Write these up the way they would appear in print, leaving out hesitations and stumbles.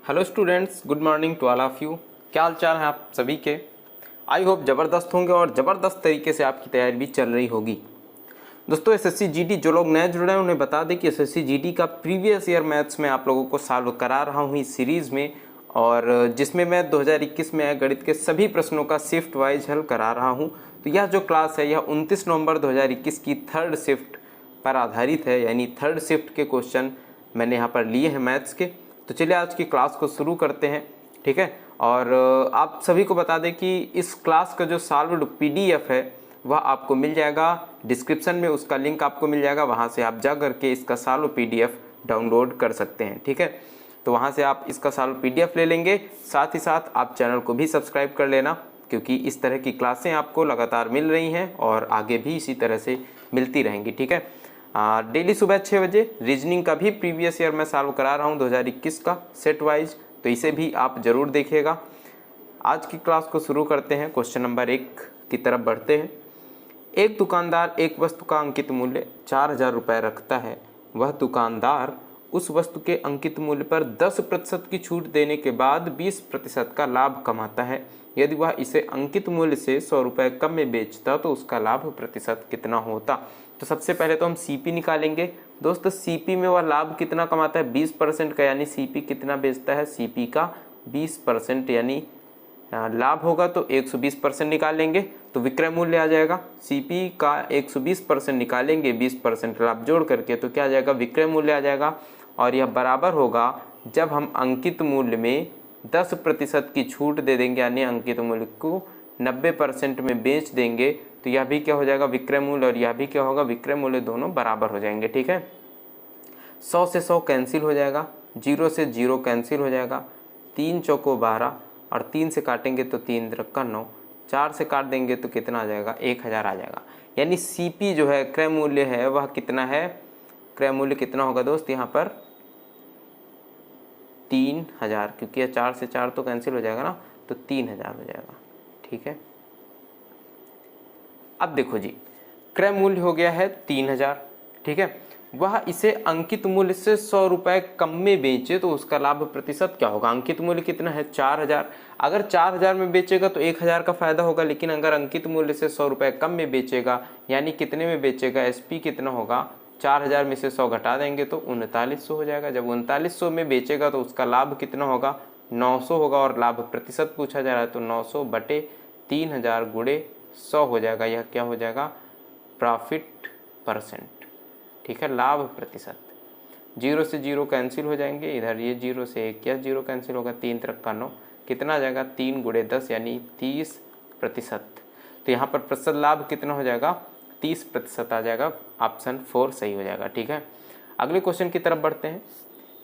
Hello students, good morning to all of you. क्या हाल चाल है आप सभी के। आई होप ज़बरदस्त होंगे और ज़बरदस्त तरीके से आपकी तैयारी भी चल रही होगी। दोस्तों एसएससी जीडी जो लोग नए जुड़ रहे हैं उन्हें बता दें कि एसएससी जीडी का प्रीवियस ईयर मैथ्स में आप लोगों को सॉल्व करा रहा हूँ इस सीरीज़ में, और जिसमें मैं 2021 में आए गणित के सभी प्रश्नों का शिफ्ट वाइज हल करा रहा हूँ। तो यह जो क्लास है यह 29 नवंबर 2021 की थर्ड शिफ्ट पर आधारित है, यानी थर्ड शिफ्ट के क्वेश्चन मैंने यहाँ पर लिए हैं मैथ्स के। तो चलिए आज की क्लास को शुरू करते हैं, ठीक है। और आप सभी को बता दें कि इस क्लास का जो सॉल्व्ड पीडीएफ है वह आपको मिल जाएगा डिस्क्रिप्शन में, उसका लिंक आपको मिल जाएगा, वहाँ से आप जा करके इसका सॉल्व पीडीएफ डाउनलोड कर सकते हैं, ठीक है। तो वहाँ से आप इसका सॉल्व पीडीएफ ले लेंगे। साथ ही साथ आप चैनल को भी सब्सक्राइब कर लेना, क्योंकि इस तरह की क्लासें आपको लगातार मिल रही हैं और आगे भी इसी तरह से मिलती रहेंगी, ठीक है। डेली सुबह 6 बजे रीजनिंग का भी प्रीवियस ईयर मैं सॉल्व करा रहा हूँ 2021 का सेट वाइज, तो इसे भी आप ज़रूर देखिएगा। आज की क्लास को शुरू करते हैं। क्वेश्चन नंबर 1 की तरफ बढ़ते हैं। एक दुकानदार एक वस्तु का अंकित मूल्य 4,000 रुपये रखता है। वह दुकानदार उस वस्तु के अंकित मूल्य पर 10% की छूट देने के बाद 20% का लाभ कमाता है। यदि वह इसे अंकित मूल्य से 100 रुपये कम में बेचता तो उसका लाभ प्रतिशत कितना होता। तो सबसे पहले तो हम सीपी निकालेंगे। दोस्तों सीपी में वह लाभ कितना कमाता है, 20% का, यानी सीपी कितना बेचता है, सीपी का 20%, यानी लाभ होगा तो 120% निकालेंगे तो विक्रय मूल्य आ जाएगा। सीपी का 120% निकालेंगे 20% लाभ जोड़ करके तो क्या आ जाएगा, विक्रय मूल्य आ जाएगा। और यह बराबर होगा जब हम अंकित मूल्य में 10% की छूट दे देंगे, यानी अंकित मूल्य को 90% में बेच देंगे तो यह भी क्या हो जाएगा, विक्रय मूल्य, और यह भी क्या होगा, विक्रय मूल्य, दोनों बराबर हो जाएंगे, ठीक है। 100 से 100 कैंसिल हो जाएगा, 0 से 0 कैंसिल हो जाएगा, 3 चौको 12 और 3 से काटेंगे तो 3 त्रिका 9, 4 से काट देंगे तो कितना आ जाएगा, 1000 आ जाएगा। यानी सीपी जो है क्रय मूल्य है वह कितना है, क्रय मूल्य कितना होगा दोस्त यहाँ पर 3000, क्योंकि यह 4 से 4 तो कैंसिल हो जाएगा ना, तो 3000 हो जाएगा, ठीक है। अब देखो जी, क्रय मूल्य हो गया है 3000, ठीक है। वह इसे अंकित मूल्य से 100 रुपये कम में बेचे तो उसका लाभ प्रतिशत क्या होगा। अंकित मूल्य कितना है 4000, अगर 4000 में बेचेगा तो 1000 का फायदा होगा, लेकिन अगर अंकित मूल्य से 100 रुपये कम में बेचेगा, यानी कितने में बेचेगा, एसपी कितना होगा, 4000 में से 100 घटा देंगे तो 3900 हो जाएगा। जब 3900 में बेचेगा तो उसका लाभ कितना होगा, 900 होगा, और लाभ प्रतिशत पूछा जा रहा है तो 900 बटे 3000 गुणे 100 हो जाएगा। यह क्या हो जाएगा, प्रॉफिट परसेंट, ठीक है, लाभ प्रतिशत। 0 से 0 कैंसिल हो जाएंगे, इधर ये 0 से 1 क्या 0 कैंसिल होगा, 3 त्रिका 9, कितना आ जाएगा, 3 गुणे 10 यानी 30%। तो यहाँ पर प्रतिशत लाभ कितना हो जाएगा, 30% आ जाएगा। ऑप्शन 4 सही हो जाएगा, ठीक है। अगले क्वेश्चन की तरफ बढ़ते हैं।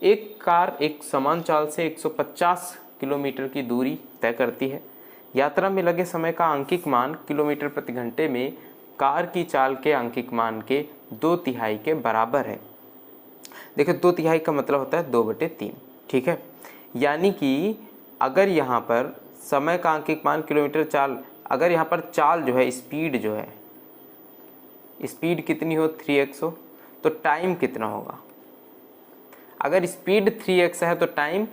एक कार एक समान चाल से 150 किलोमीटर की दूरी तय करती है। यात्रा में लगे समय का आंकिक मान किलोमीटर प्रति घंटे में कार की चाल के आंकिक मान के 2/3 के बराबर है। देखिए 2/3 का मतलब होता है 2/3, ठीक है। यानी कि अगर यहाँ पर समय का आंकिक मान किलोमीटर चाल, अगर यहाँ पर चाल जो है, स्पीड जो है, स्पीड कितनी हो 3x हो, तो टाइम कितना होगा। अगर स्पीड 3x है तो टाइम,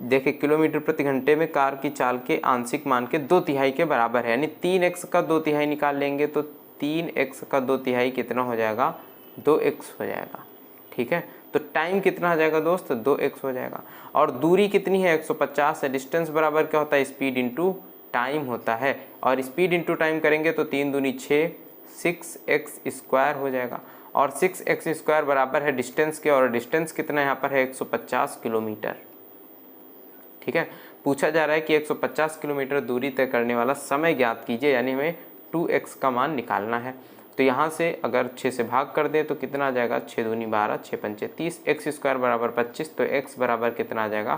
देखिए किलोमीटर प्रति घंटे में कार की चाल के आंशिक मान के 2/3 के बराबर है, यानी 3x का 2/3 निकाल लेंगे तो 3x का 2/3 कितना हो जाएगा, 2x हो जाएगा, ठीक है। तो टाइम कितना हो जाएगा दोस्त, 2x हो जाएगा। और दूरी कितनी है, 150 है। डिस्टेंस बराबर क्या होता है, स्पीड इंटू टाइम होता है, और स्पीड इंटू टाइम करेंगे तो 3 दूनी 6, 6x² हो जाएगा। और 6x² बराबर है डिस्टेंस के, और डिस्टेंस कितना यहाँ पर है 150 किलोमीटर, ठीक है। पूछा जा रहा है कि 150 किलोमीटर दूरी तय करने वाला समय ज्ञात कीजिए, यानी हमें 2x का मान निकालना है। तो यहाँ से अगर 6 से भाग कर दें तो कितना आ जाएगा, 6 दूनी 12, 6 पंचे 30, x² बराबर 25, तो x बराबर कितना आ जाएगा,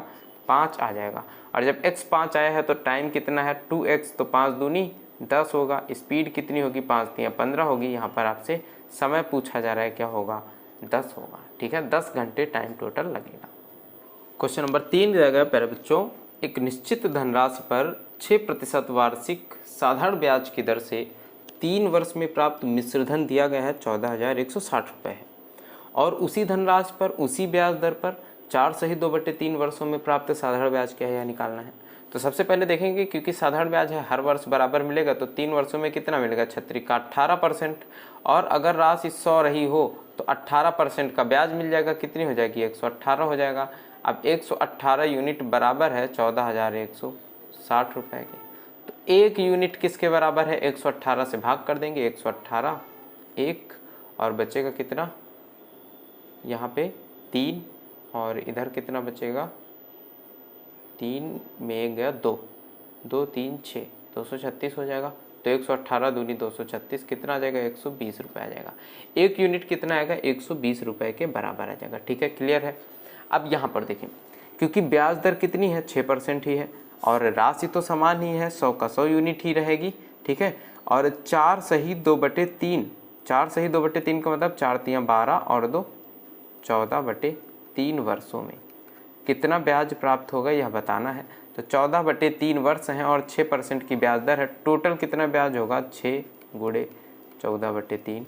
5 आ जाएगा। और जब x 5 आया है तो टाइम कितना है 2x, तो 5 दूनी 10 होगा। स्पीड कितनी होगी, 5 तियां 15 होगी। यहाँ पर आपसे समय पूछा जा रहा है, क्या होगा, 10 होगा, ठीक है। 10 घंटे टाइम टोटल लगेगा। क्वेश्चन नंबर 3 रहेगा प्यारे बच्चों, एक निश्चित धनराशि पर 6% वार्षिक साधारण ब्याज की दर से 3 वर्ष में प्राप्त मिश्रधन दिया गया है 14,160 रुपये है, और उसी धनराशि पर उसी ब्याज दर पर 4 सही 2/3 वर्षों में प्राप्त साधारण ब्याज क्या है, यह निकालना है। तो सबसे पहले देखेंगे, क्योंकि साधारण ब्याज है हर वर्ष बराबर मिलेगा, तो 3 वर्षों में कितना मिलेगा, 36 का 18%। और अगर राशि 100 रही हो तो 18% का ब्याज मिल जाएगा, कितनी हो जाएगी, 118 हो जाएगा। अब 118 यूनिट बराबर है 14,160 रुपये के। तो 1 यूनिट किसके बराबर है, 118 से भाग कर देंगे, 118 1, और बचेगा कितना, यहाँ पे 3, और इधर कितना बचेगा, 3 में गया 2, 2 3 6, 236 हो जाएगा। तो 118 दूनी 236 कितना आ जाएगा, 120 रुपये आ जाएगा। 1 यूनिट कितना आएगा, 120 रुपये के बराबर आ जाएगा। ठीक है, क्लियर है। अब यहाँ पर देखें, क्योंकि ब्याज दर कितनी है, 6% ही है, और राशि तो समान ही है, 100 का 100 यूनिट ही रहेगी। ठीक है, और 4 सही 2/3, 4 सही 2/3 का मतलब 4 तियाँ 12 और 2 14/3 वर्षों में कितना ब्याज प्राप्त होगा यह बताना है। तो 14/3 वर्ष हैं और 6% की ब्याज दर है। टोटल कितना ब्याज होगा, 6 गुणे 14/3,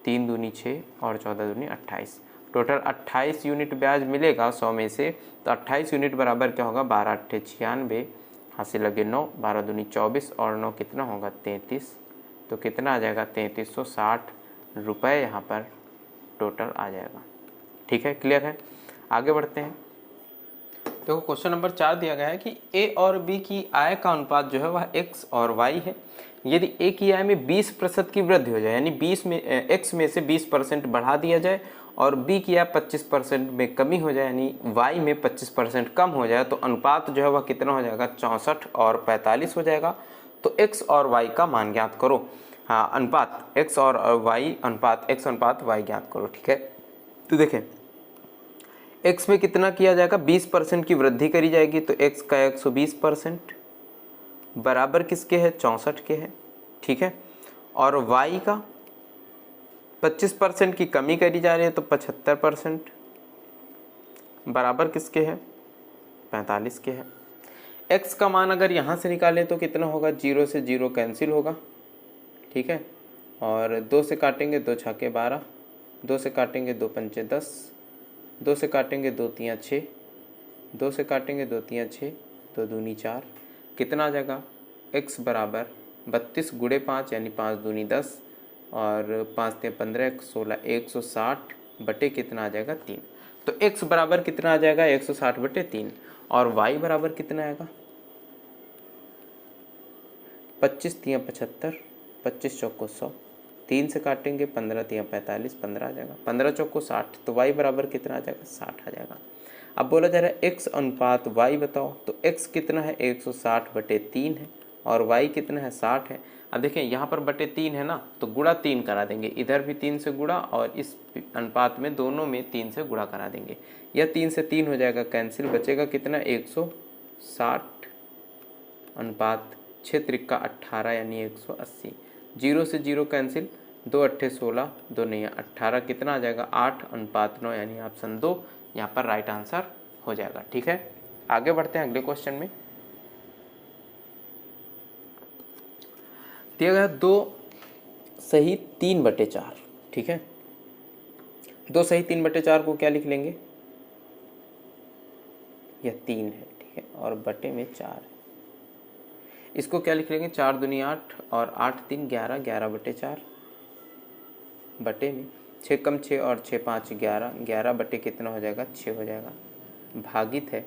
3 दूनी 6 और 14 दूनी 28, टोटल 28 यूनिट ब्याज मिलेगा 100 में से। तो 28 यूनिट बराबर क्या होगा, 12 8 96, हासिल लगे 9, 12 दूनी 24 और 9 कितना होगा, 33। तो कितना आ जाएगा, 3360 रुपये यहाँ पर टोटल आ जाएगा। ठीक है, क्लियर है। आगे बढ़ते हैं। देखो क्वेश्चन नंबर 4 दिया गया है कि ए और बी की आय का अनुपात जो है वह एक्स और वाई है। यदि ए की आय में 20% की वृद्धि हो जाए, यानी 20 में एक्स में से 20% बढ़ा दिया जाए, और बी की आय 25% में कमी हो जाए, यानी वाई में 25% कम हो जाए, तो अनुपात जो है वह कितना हो जाएगा, 64 और 45 हो जाएगा। तो एक्स और वाई का मान ज्ञात करो। हाँ, अनुपात एक्स और वाई, अनुपात एक्स अनुपात वाई ज्ञात करो। ठीक है, तो देखें x में कितना किया जाएगा, 20% की वृद्धि करी जाएगी, तो x का 120% बराबर किसके है, 64 के है। ठीक है, और y का 25% की कमी करी जा रही है, तो 75% बराबर किसके है, 45 के है। x का मान अगर यहाँ से निकालें तो कितना होगा, 0 से 0 कैंसिल होगा। ठीक है, और 2 से काटेंगे 2 छाके 12, 2 से काटेंगे 2 पंचे 10, 2 से काटेंगे 2 तियाँ 6, 2 से काटेंगे 2 तियाँ 6, 2 दूनी 4, कितना आ जाएगा, x बराबर 32 गुणे 5 यानी 5 दूनी 10 और 5 तियाँ 15 16, 160 बटे कितना आ जाएगा, 3। तो x बराबर कितना आ जाएगा, 160 बटे 3, और y बराबर कितना आएगा, 25 तियाँ 75, 25 चौको 100, 3 से काटेंगे 15 तियाँ 45, 15 आ जाएगा, 15 चौको 60, तो y बराबर कितना आ जाएगा, 60 आ जाएगा। अब बोला जा रहा है x अनुपात y बताओ, तो x कितना है, 160 बटे 3 है, और y कितना है, 60 है। अब देखें यहाँ पर बटे 3 है ना, तो गुणा 3 करा देंगे, इधर भी 3 से गुणा, और इस अनुपात में दोनों में 3 से गुणा करा देंगे। यह 3 से 3 हो जाएगा कैंसिल, बचेगा कितना, 160 अनुपात 6 त्रिका 18 यानी 180, 0 से 0 कैंसिल, 2 अट्ठे 16, 2 नहीं 18, कितना आ जाएगा, 8 अनुपात 9 यानी ऑप्शन 2 यहाँ पर राइट आंसर हो जाएगा। ठीक है, आगे बढ़ते हैं अगले क्वेश्चन में। दिया गया 2 सही 3/4। ठीक है, 2 सही 3/4 को क्या लिख लेंगे, यह 3 है। ठीक है, और बटे में 4 है, इसको क्या लिख लेंगे, 4 दूनी 8 और 8 3 11, 11/4 बटे में 6 कम 6 और 6 5 11, 11 बटे कितना हो जाएगा, 6 हो जाएगा, भागित है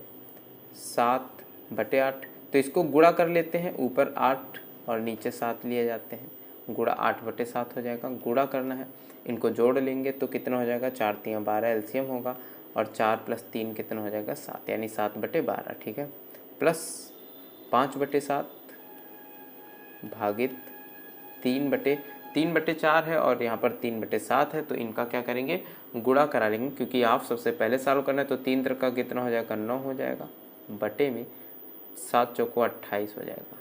7/8। तो इसको गुणा कर लेते हैं, ऊपर 8 और नीचे 7 लिए जाते हैं, गुणा 8/7 हो जाएगा। गुणा करना है, इनको जोड़ लेंगे तो कितना हो जाएगा, 4 तियाँ 12 एलसीएम होगा, और 4 + 3 कितना हो जाएगा, 7 यानी 7/12। ठीक है, प्लस 5/7 भागित 3/4 है, और यहाँ पर 3/7 है, तो इनका क्या करेंगे, गुणा करा लेंगे, क्योंकि आप सबसे पहले सॉल्व करना है। तो 3 त्रिक का कितना हो जाएगा, 9 हो जाएगा, बटे में 7 चौको 28 हो जाएगा।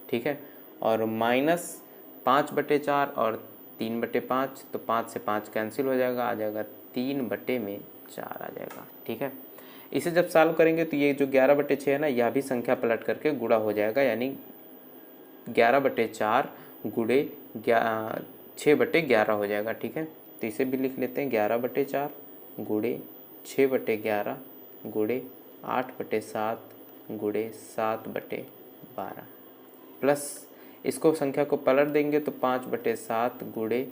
ठीक है, और माइनस 5/4 और 3/5, तो 5 से 5 कैंसिल हो जाएगा, आ जाएगा 3/4 आ जाएगा। ठीक है, इसे जब सॉल्व करेंगे तो ये जो 11/6 है ना, यह भी संख्या पलट करके गुणा हो जाएगा, यानी 11/4 गुणे 6/11 हो जाएगा। ठीक है, तो इसे भी लिख लेते हैं, 11/4 गुणे 6/11 गुणे 8/7 गुणे 7/12 प्लस इसको संख्या को पलट देंगे तो 5/7 गुणे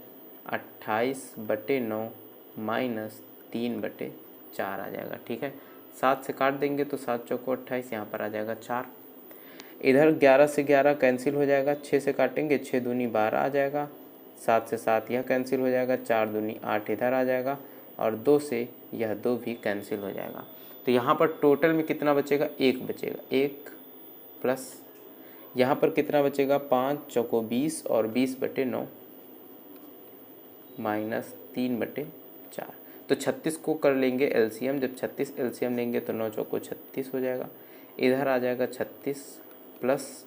28/9 माइनस 3/4 आ जाएगा। ठीक है, 7 से काट देंगे तो 7 चौको 28, यहाँ पर आ जाएगा 4। इधर 11 से 11 कैंसिल हो जाएगा, 6 से काटेंगे 6 दूनी 12 आ जाएगा, 7 से 7 यह कैंसिल हो जाएगा, 4 दूनी 8 इधर आ जाएगा और 2 से यह 2 भी कैंसिल हो जाएगा। तो यहाँ पर टोटल में कितना बचेगा, 1 बचेगा, 1 प्लस यहाँ पर कितना बचेगा, 5 चौको 20 और 20/9 माइनस 3/4। तो 36 को कर लेंगे एलसीएम, जब 36 एलसीएम लेंगे तो 9 चौको 36 हो जाएगा, इधर आ जाएगा 36 प्लस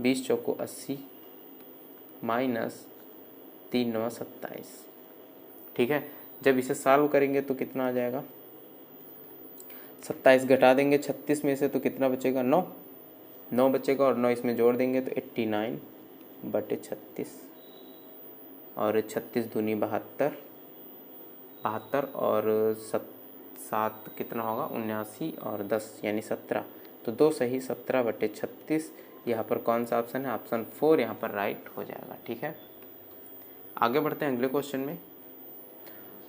20 चौको 80 माइनस 3 9 27। ठीक है, जब इसे सॉल्व करेंगे तो कितना आ जाएगा, 27 घटा देंगे 36 में से तो कितना बचेगा, 9 बचेगा और 9 इसमें जोड़ देंगे तो 89/36 और 36 दूनी 72 और 7 कितना होगा, 79 और 10 यानी 17। तो 2 सही 17/36, यहाँ पर कौन सा ऑप्शन है, ऑप्शन 4 यहाँ पर राइट हो जाएगा। ठीक है, आगे बढ़ते हैं अगले क्वेश्चन में।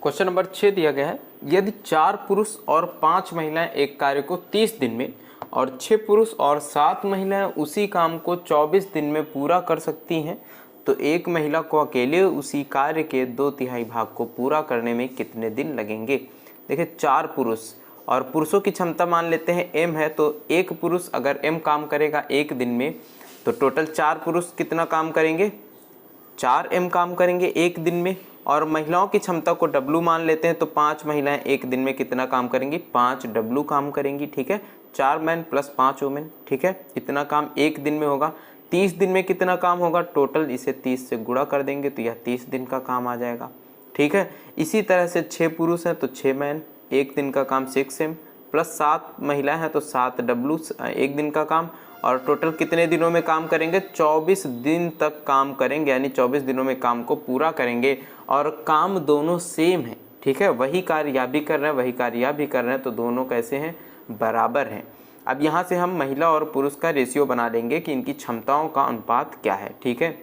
क्वेश्चन नंबर 6 दिया गया है, यदि 4 पुरुष और 5 महिलाएं एक कार्य को 30 दिन में और 6 पुरुष और 7 महिलाएं उसी काम को 24 दिन में पूरा कर सकती हैं, तो एक महिला को अकेले उसी कार्य के 2/3 भाग को पूरा करने में कितने दिन लगेंगे। देखिए 4 पुरुष और पुरुषों की क्षमता मान लेते हैं m है, तो एक पुरुष अगर m काम करेगा एक दिन में तो टोटल 4 पुरुष कितना काम करेंगे, 4m काम करेंगे एक दिन में। और महिलाओं की क्षमता को w मान लेते हैं, तो 5 महिलाएं एक दिन में कितना काम करेंगी, 5w काम करेंगी। ठीक है, 4 मैन प्लस 5 वुमेन। ठीक है, इतना काम एक दिन में होगा। 30 दिन में कितना काम होगा, टोटल इसे 30 से गुणा कर देंगे तो यह 30 दिन का काम आ जाएगा। ठीक है, इसी तरह से 6 पुरुष हैं तो 6 मैन, एक दिन का काम 6m प्लस 7 महिलाएं हैं तो 7w एक दिन का काम, और टोटल कितने दिनों में काम करेंगे, 24 दिन तक काम करेंगे, यानी 24 दिनों में काम को पूरा करेंगे। और काम दोनों सेम है। ठीक है, वही कार्य यह भी कर रहे हैं, वही कार्य यह भी कर रहे हैं, तो दोनों कैसे हैं, बराबर हैं। अब यहाँ से हम महिला और पुरुष का रेशियो बना लेंगे कि इनकी क्षमताओं का अनुपात क्या है। ठीक है,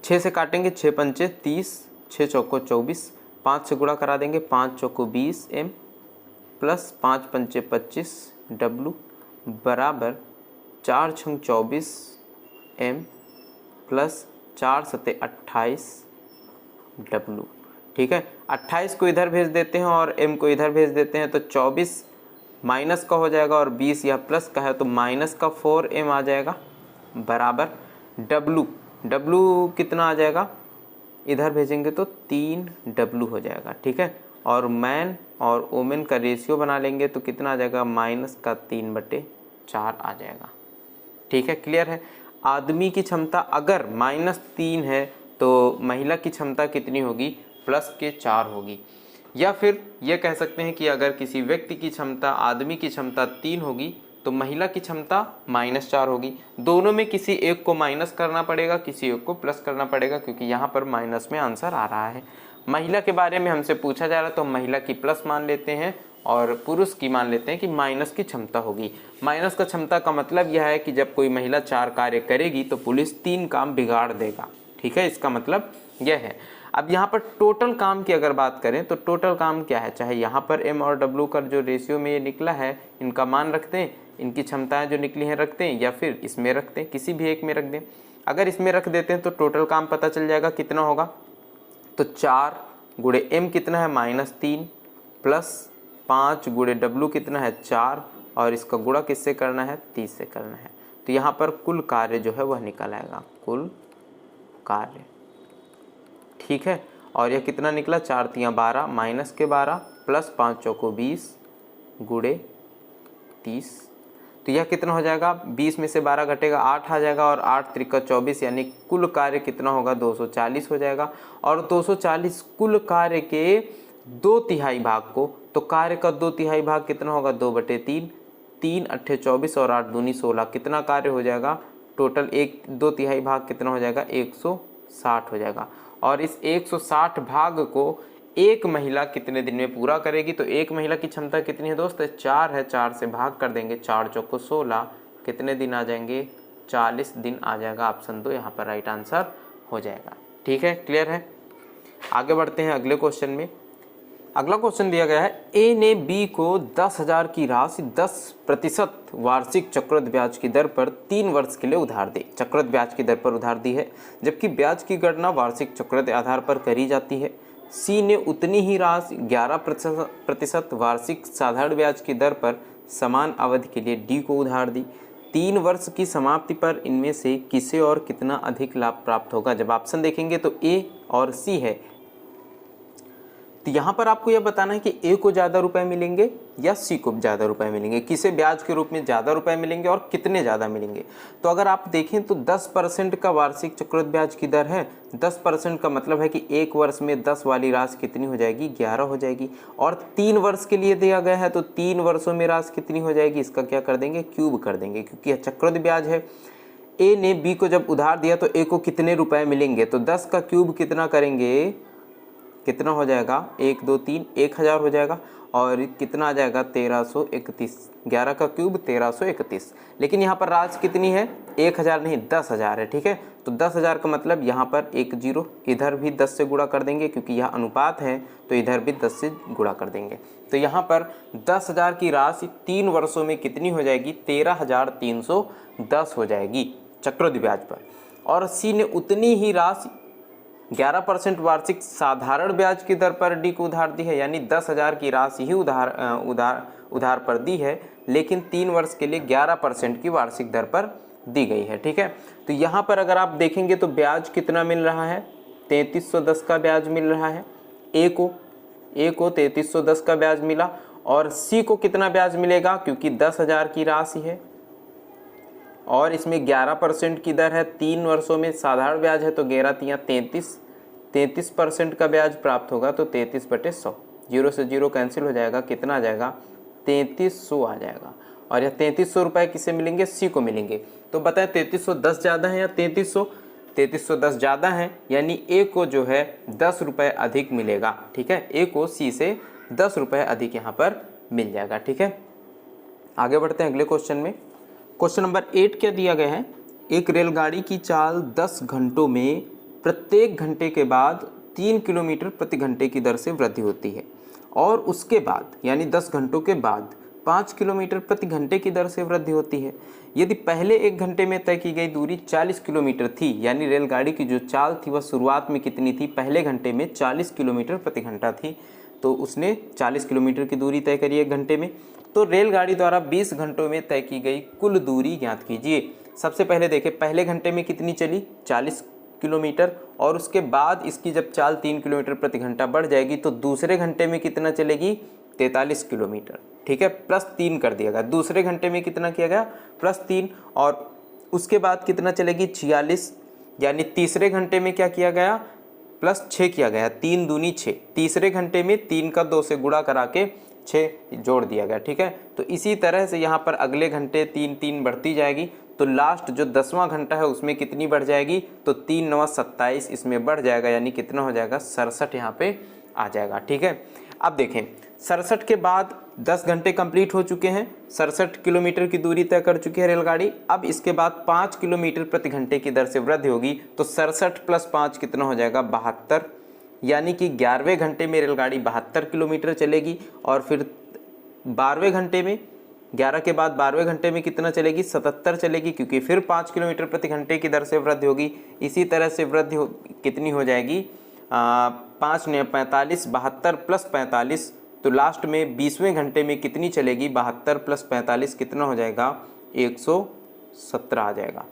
6 से काटेंगे 6 पंचे 30, 6 चौको 24, 5 से गुणा करा देंगे 5 चौको 20m प्लस 5 पंचे 25w बराबर 4 छंग 24m प्लस 4 सते 28w। ठीक है, 28 को इधर भेज देते हैं और m को इधर भेज देते हैं, तो 24 माइनस का हो जाएगा और 20 यह प्लस का है तो माइनस का 4m आ जाएगा बराबर w कितना आ जाएगा, इधर भेजेंगे तो 3w हो जाएगा। ठीक है, और मैन और वोमेन का रेशियो बना लेंगे तो कितना आ जाएगा, माइनस का 3/4 आ जाएगा। ठीक है, क्लियर है। आदमी की क्षमता अगर -3 है तो महिला की क्षमता कितनी होगी, +4 होगी। या फिर ये कह सकते हैं कि अगर किसी व्यक्ति की क्षमता, आदमी की क्षमता 3 होगी तो महिला की क्षमता -4 होगी। दोनों में किसी एक को माइनस करना पड़ेगा, किसी एक को प्लस करना पड़ेगा, क्योंकि यहाँ पर माइनस में आंसर आ रहा है। महिला के बारे में हमसे पूछा जा रहा है तो महिला की प्लस मान लेते हैं और पुरुष की मान लेते हैं कि माइनस की क्षमता होगी। माइनस का क्षमता का मतलब यह है कि जब कोई महिला 4 कार्य करेगी तो पुरुष 3 काम बिगाड़ देगा। ठीक है, इसका मतलब यह है। अब यहाँ पर टोटल काम की अगर बात करें तो टोटल काम क्या है, चाहे यहाँ पर m और w का जो रेशियो में ये निकला है इनका मान रखते हैं, इनकी क्षमताएं जो निकली हैं रखते हैं, या फिर इसमें रखते हैं, किसी भी एक में रख दें। अगर इसमें रख देते हैं तो टोटल काम पता चल जाएगा कितना होगा, तो 4 गुणे m कितना है -3 प्लस 5 गुणे w कितना है 4, और इसका गुणा किससे करना है, 30 से करना है। तो यहाँ पर कुल कार्य जो है वह निकल आएगा, कुल कार्य। ठीक है, और यह कितना निकला, 4 तियाँ 12 माइनस के 12 प्लस 5 चौको 20 गुणे 30। तो यह कितना हो जाएगा, 20 में से 12 घटेगा 8 आ जाएगा और 8 त्रिका 24, यानी कुल कार्य कितना होगा, 240 हो जाएगा। और 240 कुल कार्य के 2/3 भाग को, तो कार्य का 2/3 भाग कितना होगा, 2/3, 3 8 24 और 8 दूनी 16, कितना कार्य हो जाएगा, टोटल 2/3 भाग कितना हो जाएगा, 160 हो जाएगा। और इस 160 भाग को एक महिला कितने दिन में पूरा करेगी? तो एक महिला की क्षमता कितनी है दोस्त? 4 है, 4 से भाग कर देंगे, 4 चौको 16, कितने दिन आ जाएंगे? 40 दिन आ जाएगा। ऑप्शन 2 यहाँ पर राइट आंसर हो जाएगा। ठीक है, क्लियर है। आगे बढ़ते हैं अगले क्वेश्चन में। अगला क्वेश्चन दिया गया है, ए ने बी को 10,000 की राशि 10% वार्षिक चक्रवृद्धि ब्याज की दर पर 3 वर्ष के लिए उधार दी। चक्रवृद्धि ब्याज की दर पर उधार दी है, जबकि ब्याज की गणना वार्षिक चक्रवृद्धि आधार पर करी जाती है। सी ने उतनी ही राशि 11% वार्षिक साधारण ब्याज की दर पर समान अवधि के लिए डी को उधार दी। 3 वर्ष की समाप्ति पर इनमें से किसे और कितना अधिक लाभ प्राप्त होगा? जब ऑप्शन देखेंगे तो ए और सी है, तो यहाँ पर आपको यह बताना है कि ए को ज़्यादा रुपए मिलेंगे या सी को ज़्यादा रुपए मिलेंगे, किसे ब्याज के रूप में ज़्यादा रुपए मिलेंगे और कितने ज़्यादा मिलेंगे। तो अगर आप देखें तो 10% का वार्षिक चक्रवृद्धि ब्याज की दर है। 10% का मतलब है कि एक वर्ष में 10 वाली राशि कितनी हो जाएगी? 11 हो जाएगी। और 3 वर्ष के लिए दिया गया है, तो 3 वर्षों में राशि कितनी हो जाएगी? इसका क्या कर देंगे? क्यूब कर देंगे, क्योंकि यह चक्रवृद्धि ब्याज है। ए ने बी को जब उधार दिया तो ए को कितने रुपए मिलेंगे? तो 10 का क्यूब कितना करेंगे? कितना हो जाएगा? 1 2 3 1000 हो जाएगा। और कितना आ जाएगा? 1331। 11 का क्यूब 1331। लेकिन यहाँ पर राशि कितनी है? 1000 नहीं, 10,000 है। ठीक है, तो 10,000 का मतलब यहाँ पर 1 0, इधर भी 10 से गुणा कर देंगे, क्योंकि यह अनुपात है तो इधर भी 10 से गुणा कर देंगे। तो यहाँ पर 10,000 की राशि 3 वर्षों में कितनी हो जाएगी? 13,310 हो जाएगी चक्रवृद्धि ब्याज पर। और सी ने उतनी ही राशि 11% वार्षिक साधारण ब्याज की दर पर डी को उधार दी है, यानी 10,000 की राशि ही उधार पर दी है, लेकिन 3 वर्ष के लिए 11% की वार्षिक दर पर दी गई है। ठीक है, तो यहाँ पर अगर आप देखेंगे तो ब्याज कितना मिल रहा है? 3310 का ब्याज मिल रहा है। ए को 3310 का ब्याज मिला। और सी को कितना ब्याज मिलेगा? क्योंकि 10,000 की राशि है और इसमें 11% की दर है, 3 वर्षों में साधारण ब्याज है, तो 11 तियाँ 33% का ब्याज प्राप्त होगा। तो 33/100, 0 से 0 कैंसिल हो जाएगा, कितना आ जाएगा? 3300 आ जाएगा। और यह 3300 रुपये किसे मिलेंगे? सी को मिलेंगे। तो बताएं 3310 ज़्यादा है या 3300? 3310 ज़्यादा है, यानी ए को जो है 10 रुपये अधिक मिलेगा। ठीक है, ए को सी से 10 रुपये अधिक यहाँ पर मिल जाएगा। ठीक है, आगे बढ़ते हैं अगले क्वेश्चन में। क्वेश्चन नंबर 8 क्या दिया गया है? एक रेलगाड़ी की चाल 10 घंटों में प्रत्येक घंटे के बाद 3 किलोमीटर प्रति घंटे की दर से वृद्धि होती है, और उसके बाद यानी 10 घंटों के बाद 5 किलोमीटर प्रति घंटे की दर से वृद्धि होती है। यदि पहले 1 घंटे में तय की गई दूरी 40 किलोमीटर थी, यानी रेलगाड़ी की जो चाल थी वह शुरुआत में कितनी थी? पहले घंटे में 40 किलोमीटर प्रति घंटा थी, तो उसने 40 किलोमीटर की दूरी तय करी 1 घंटे में। तो रेलगाड़ी द्वारा 20 घंटों में तय की गई कुल दूरी ज्ञात कीजिए। सबसे पहले देखें, पहले घंटे में कितनी चली? 40 किलोमीटर। और उसके बाद इसकी जब चाल 3 किलोमीटर प्रति घंटा बढ़ जाएगी तो दूसरे घंटे में कितना चलेगी? 43 किलोमीटर। ठीक है, +3 कर दिया गया। दूसरे घंटे में कितना किया गया? +3। और उसके बाद कितना चलेगी? 46। यानी तीसरे घंटे में क्या किया गया? +6 किया गया, 3 दूनी 6। तीसरे घंटे में 3 का 2 से गुणा करा के 6 जोड़ दिया गया। ठीक है, तो इसी तरह से यहाँ पर अगले घंटे 3 बढ़ती जाएगी, तो लास्ट जो 10वां घंटा है उसमें कितनी बढ़ जाएगी? तो 3 9 27 इसमें बढ़ जाएगा, यानी कितना हो जाएगा? 67 यहाँ पे आ जाएगा। ठीक है, अब देखें 67 के बाद 10 घंटे कंप्लीट हो चुके हैं, 67 किलोमीटर की दूरी तय कर चुकी है रेलगाड़ी। अब इसके बाद 5 किलोमीटर प्रति घंटे की दर से वृद्धि होगी, तो 67 + 5 कितना हो जाएगा? 72। यानी कि 11वें घंटे में रेलगाड़ी 72 किलोमीटर चलेगी। और फिर 12वें घंटे में, 11 के बाद 12वें घंटे में कितना चलेगी? 77 चलेगी, क्योंकि फिर 5 किलोमीटर प्रति घंटे की दर से वृद्धि होगी। इसी तरह से वृद्धि कितनी हो जाएगी? 5 9 45, 72 + 45, तो लास्ट में 20वें घंटे में कितनी चलेगी? 72 + 45 कितना हो जाएगा? 117 आ जाएगा।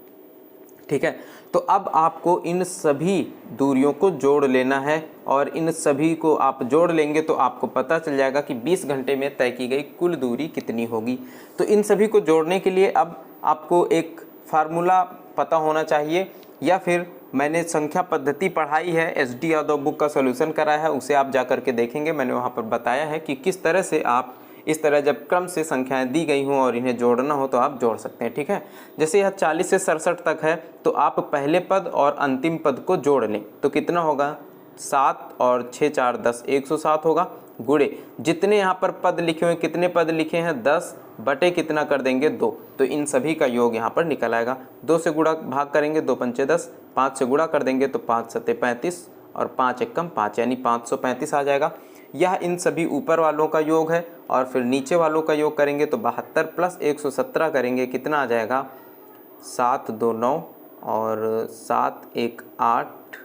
ठीक है, तो अब आपको इन सभी दूरियों को जोड़ लेना है, और इन सभी को आप जोड़ लेंगे तो आपको पता चल जाएगा कि 20 घंटे में तय की गई कुल दूरी कितनी होगी। तो इन सभी को जोड़ने के लिए अब आपको एक फार्मूला पता होना चाहिए, या फिर मैंने संख्या पद्धति पढ़ाई है, SD यादव बुक का सॉल्यूशन कराया है, उसे आप जा करके देखेंगे। मैंने वहाँ पर बताया है कि किस तरह से आप इस तरह जब क्रम से संख्याएं दी गई हों और इन्हें जोड़ना हो तो आप जोड़ सकते हैं। ठीक है, जैसे यह 40 से 67 तक है, तो आप पहले पद और अंतिम पद को जोड़ लें तो कितना होगा? 7 और 6 4 10 107 होगा, गुणे जितने यहाँ पर पद लिखे हुए, कितने पद लिखे हैं 10 बटे कितना कर देंगे 2, तो इन सभी का योग यहाँ पर निकल आएगा। 2 से गुणा भाग करेंगे 2 पंचे 10, 5 से गुणा कर देंगे तो 5 सत्ते 35 और 5 एकम 5 यानी 535 आ जाएगा। यह इन सभी ऊपर वालों का योग है और फिर नीचे वालों का योग करेंगे तो 72 प्लस 117 करेंगे कितना आ जाएगा 7 2 9 और 7 1 8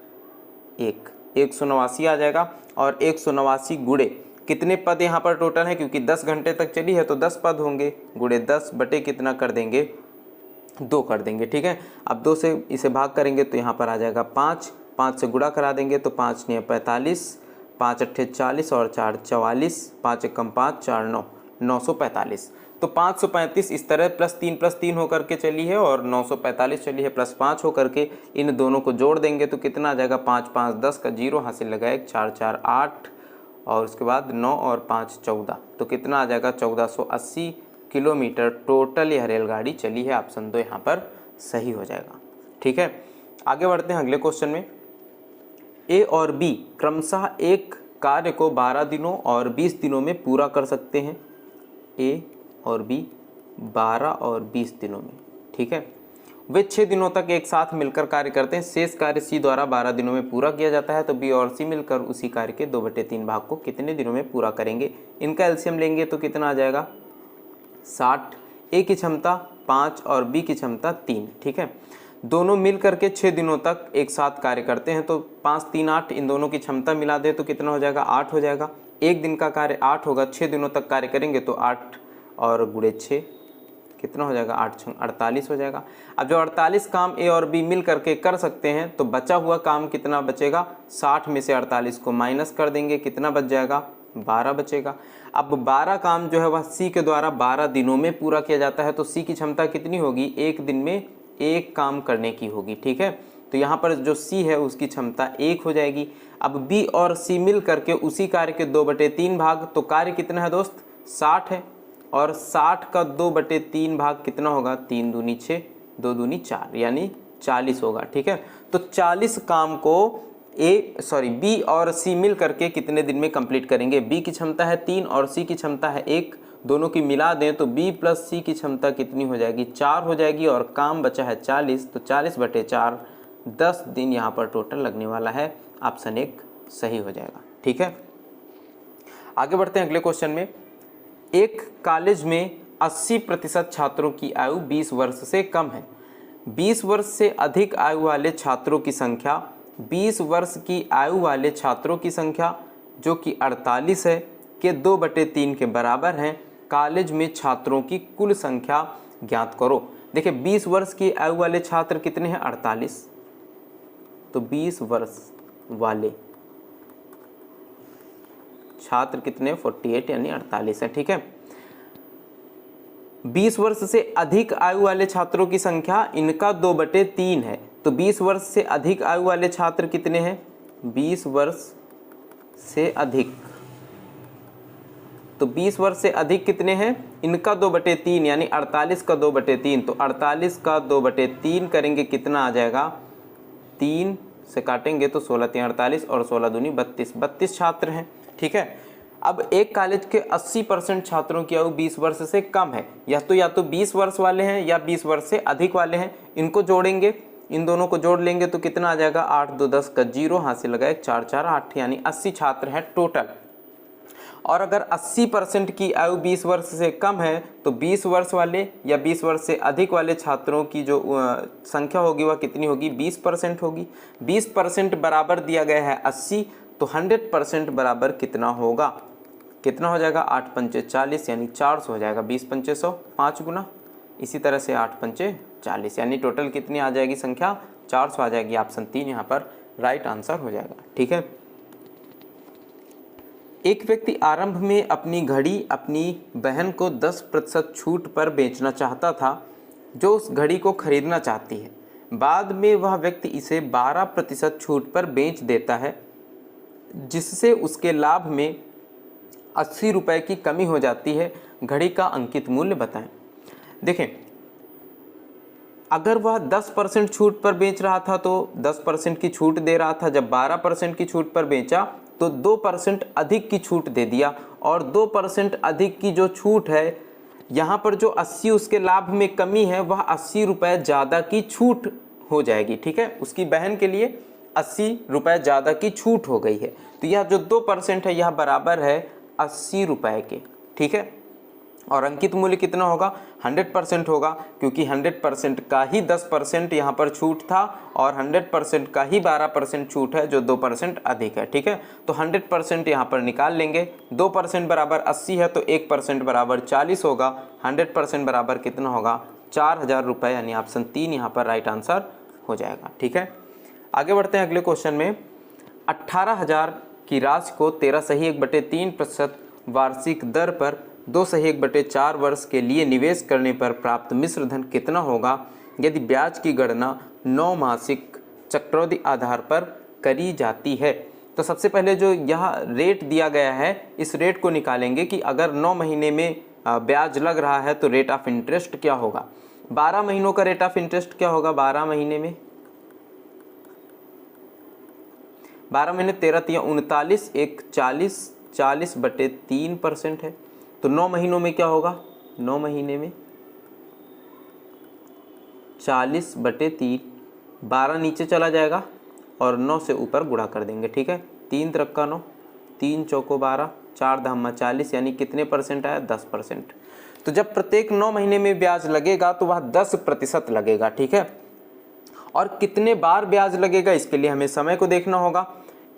189 आ जाएगा। और 189 गुणे कितने पद यहाँ पर टोटल है, क्योंकि 10 घंटे तक चली है तो 10 पद होंगे, गुणे 10 बटे कितना कर देंगे 2 कर देंगे। ठीक है, अब 2 से इसे भाग करेंगे तो यहाँ पर आ जाएगा 5, 5 से गुणा करा देंगे तो 5 9 45, 5 अट्ठे 40 और 4 44, 5 एकम 5 4 9 945। तो 535 इस तरह प्लस 3 होकर के चली है और 945 चली है प्लस 5 होकर के, इन दोनों को जोड़ देंगे तो कितना आ जाएगा 5 5 10 का 0 हासिल लगाए 4 4 8 और उसके बाद 9 और 5 14, तो कितना आ जाएगा 1480 किलोमीटर टोटल यह रेलगाड़ी चली है। ऑप्शन 2 यहाँ पर सही हो जाएगा। ठीक है, आगे बढ़ते हैं अगले क्वेश्चन में। ए और बी क्रमशः एक कार्य को 12 दिनों और 20 दिनों में पूरा कर सकते हैं। ए और बी 12 और 20 दिनों में, ठीक है, वे 6 दिनों तक एक साथ मिलकर कार्य करते हैं। शेष कार्य सी द्वारा 12 दिनों में पूरा किया जाता है, तो बी और सी मिलकर उसी कार्य के 2/3 भाग को कितने दिनों में पूरा करेंगे। इनका एलसीएम लेंगे तो कितना आ जाएगा 60। ए की क्षमता 5 और बी की क्षमता 3, ठीक है, दोनों मिल करके 6 दिनों तक एक साथ कार्य करते हैं, तो 5 3 8 इन दोनों की क्षमता मिला दे तो कितना हो जाएगा 8 हो जाएगा। एक दिन का कार्य 8 होगा, 6 दिनों तक कार्य करेंगे तो 8 और गुणे 6 कितना हो जाएगा 8 6 48 हो जाएगा। अब जो 48 काम ए और बी मिल करके कर सकते हैं तो बचा हुआ काम कितना बचेगा, 60 में से 48 को माइनस कर देंगे, कितना बच जाएगा 12 बचेगा। अब 12 काम जो है वह सी के द्वारा 12 दिनों में पूरा किया जाता है, तो सी की क्षमता कितनी होगी, एक दिन में एक काम करने की होगी। ठीक है, तो यहाँ पर जो सी है उसकी क्षमता 1 हो जाएगी। अब बी और सी मिल करके उसी कार्य के 2/3 भाग, तो कार्य कितना है दोस्त 60 है और 60 का 2/3 भाग कितना होगा 3 दूनी 6 2 दूनी 4 यानी 40 होगा। ठीक है, तो 40 काम को बी और सी मिल करके कितने दिन में कंप्लीट करेंगे। बी की क्षमता है 3 और सी की क्षमता है 1, दोनों की मिला दें तो बी प्लस सी की क्षमता कितनी हो जाएगी 4 हो जाएगी और काम बचा है 40, तो 40/4 10 दिन यहाँ पर टोटल लगने वाला है। ऑप्शन 1 सही हो जाएगा। ठीक है, आगे बढ़ते हैं अगले क्वेश्चन में। एक कॉलेज में 80% छात्रों की आयु 20 वर्ष से कम है। 20 वर्ष से अधिक आयु वाले छात्रों की संख्या 20 वर्ष की आयु वाले छात्रों की संख्या जो कि 48 है के 2/3 के बराबर हैं। कॉलेज में छात्रों की कुल संख्या ज्ञात करो। देखिए 20 वर्ष की आयु वाले छात्र कितने हैं 48, तो 20 वर्ष वाले छात्र कितने 48 यानी 48 है। ठीक है, 20 वर्ष से अधिक आयु वाले छात्रों की संख्या इनका 2/3 है, तो 20 वर्ष से अधिक आयु वाले छात्र कितने हैं 20 वर्ष से अधिक, तो 20 वर्ष से अधिक कितने हैं इनका 2/3 यानी 48 का 2/3, तो 48 का 2/3 करेंगे कितना आ जाएगा 3 से काटेंगे तो 16 3 48 और 16 दूनी 32 छात्र हैं। ठीक है, अब एक कॉलेज के 80% छात्रों की आयु 20 वर्ष से कम है, या तो 20 वर्ष वाले हैं या 20 वर्ष से अधिक वाले हैं। इनको जोड़ेंगे, इन दोनों को जोड़ लेंगे तो कितना आ जाएगा 8 2 10 का 0 हासिल लगाए 4 4 8 यानी 80 छात्र हैं टोटल। और अगर 80% की आयु 20 वर्ष से कम है तो 20 वर्ष वाले या 20 वर्ष से अधिक वाले छात्रों की जो संख्या होगी वह कितनी होगी 20% होगी। 20% बराबर दिया गया है 80, तो 100% बराबर कितना होगा, कितना हो जाएगा 8 पंचे 40 यानी 400 हो जाएगा। 20 पंचे 100 5 गुना, इसी तरह से 8 पंचे 40 यानी टोटल कितनी आ जाएगी संख्या 400 आ जाएगी। ऑप्शन 3 यहाँ पर राइट आंसर हो जाएगा। ठीक है, एक व्यक्ति आरंभ में अपनी घड़ी अपनी बहन को 10% छूट पर बेचना चाहता था, जो उस घड़ी को खरीदना चाहती है। बाद में वह व्यक्ति इसे 12% छूट पर बेच देता है, जिससे उसके लाभ में 80 रुपये की कमी हो जाती है। घड़ी का अंकित मूल्य बताएं। देखें, अगर वह 10% छूट पर बेच रहा था तो 10% की छूट दे रहा था, जब 12% की छूट पर बेचा तो 2% अधिक की छूट दे दिया, और 2% अधिक की जो छूट है यहाँ पर जो 80 उसके लाभ में कमी है वह 80 रुपये ज़्यादा की छूट हो जाएगी। ठीक है, उसकी बहन के लिए 80 रुपये ज़्यादा की छूट हो गई है, तो यह जो 2% है यह बराबर है 80 रुपये के। ठीक है, और अंकित मूल्य कितना होगा, 100% होगा, क्योंकि 100% का ही 10% यहाँ पर छूट था और 100% का ही 12% छूट है, जो 2% अधिक है। ठीक है, तो 100% यहाँ पर निकाल लेंगे, 2% बराबर 80 है तो 1% बराबर 40 होगा, 100% बराबर कितना होगा, 4000 रुपये, यानी ऑप्शन 3 यहाँ पर राइट आंसर हो जाएगा। ठीक है, आगे बढ़ते हैं अगले क्वेश्चन में। 18,000 की राशि को 13.1/3% वार्षिक दर पर 2.1/4 वर्ष के लिए निवेश करने पर प्राप्त मिश्र धन कितना होगा यदि ब्याज की गणना 9 मासिक चक्रवृद्धि आधार पर करी जाती है। तो सबसे पहले जो यह रेट दिया गया है इस रेट को निकालेंगे कि अगर 9 महीने में ब्याज लग रहा है तो रेट ऑफ इंटरेस्ट क्या होगा। 12 महीनों का रेट ऑफ इंटरेस्ट क्या होगा, 12 महीने में 12 महीने 13 तिया 39, 1 40/3% है, तो 9 महीनों में क्या होगा, 9 महीने में 40/3, 12 नीचे चला जाएगा और 9 से ऊपर गुणा कर देंगे। ठीक है, 3 त्रिका 9, 3 चौको 12, 4 धामा 40, यानी कितने परसेंट आया, 10%। तो जब प्रत्येक 9 महीने में ब्याज लगेगा तो वह 10% लगेगा। ठीक है, और कितने बार ब्याज लगेगा इसके लिए हमें समय को देखना होगा।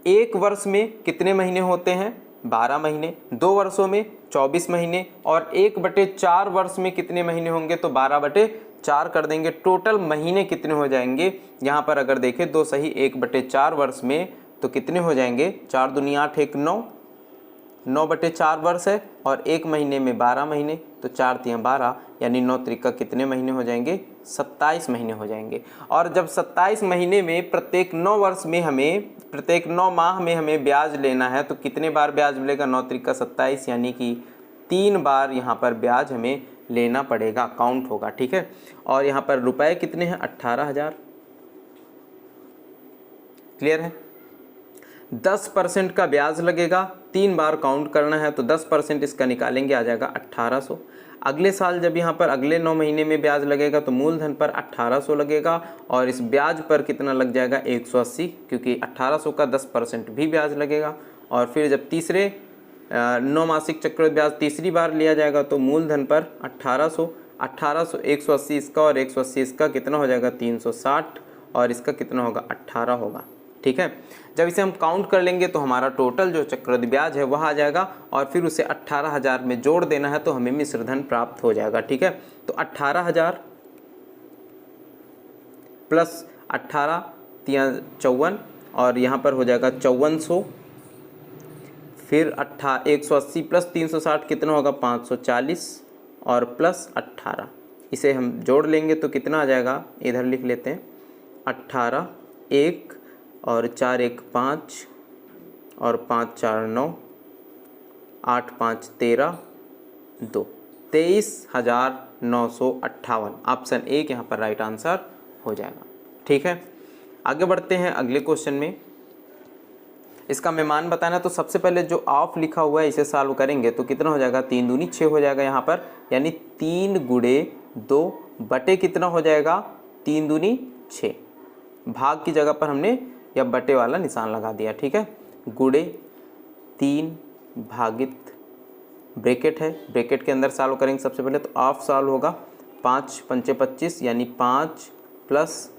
एक वर्ष में कितने महीने होते हैं, 12 महीने, 2 वर्षों में 24 महीने, और 1/4 वर्ष में कितने महीने होंगे, तो 12/4 कर देंगे। टोटल महीने कितने हो जाएंगे, यहाँ पर अगर देखें 2 सही 1/4 वर्ष में तो कितने हो जाएंगे, 4 दूनी 8, 1 9, 9/4 वर्ष है, और एक महीने में 12 महीने, तो 4 तिया 12, यानी 9 त्रिका कितने महीने हो जाएंगे, 27 महीने हो जाएंगे। और जब 27 महीने में प्रत्येक 9 वर्ष में हमें, प्रत्येक 9 माह में हमें ब्याज लेना है तो कितने बार ब्याज मिलेगा, 9 त्रिका 27, यानी कि 3 बार यहाँ पर ब्याज हमें लेना पड़ेगा, काउंट होगा। ठीक है, और यहाँ पर रुपए कितने हैं, 18,000। क्लियर है, 10% का ब्याज लगेगा, 3 बार काउंट करना है, तो 10% इसका निकालेंगे, आ जाएगा 1800। अगले साल जब यहाँ पर अगले 9 महीने में ब्याज लगेगा तो मूलधन पर 1800 लगेगा, और इस ब्याज पर कितना लग जाएगा, 180, क्योंकि 1800 का 10% भी ब्याज लगेगा। और फिर जब तीसरे 9 मासिक चक्रवृद्धि ब्याज तीसरी बार लिया जाएगा तो मूलधन पर 1800, 180 इसका और 180 इसका कितना हो जाएगा, 360, और इसका कितना होगा, 18 होगा। ठीक है, जब इसे हम काउंट कर लेंगे तो हमारा टोटल जो चक्रवृद्धि ब्याज है वह आ जाएगा, और फिर उसे 18,000 में जोड़ देना है तो हमें मिश्रधन प्राप्त हो जाएगा। ठीक है, तो 18,000 प्लस 18 तिया 54, और यहाँ पर हो जाएगा 5400, फिर 180 प्लस 360 कितना होगा, 540, और प्लस 18, इसे हम जोड़ लेंगे तो कितना आ जाएगा, इधर लिख लेते हैं, 18 1 और 4 1 5 और 5 4 9, 8 5 13 2, 23,958। ऑप्शन 1 यहाँ पर राइट आंसर हो जाएगा। ठीक है, आगे बढ़ते हैं अगले क्वेश्चन में। इसका मैं मान बताना, तो सबसे पहले जो ऑफ लिखा हुआ है इसे सॉल्व करेंगे तो कितना हो जाएगा, 3 दूनी 6 हो जाएगा यहाँ पर, यानी 3 गुणे 2 बटे कितना हो जाएगा, 3 दूनी 6। भाग की जगह पर हमने या बटे वाला निशान लगा दिया। ठीक है, गुणे 3 भागित ब्रैकेट है, ब्रैकेट के अंदर सॉल्व करेंगे सबसे पहले, तो ऑफ सॉल्व होगा, 5 पंचे 25, यानी 5 प्लस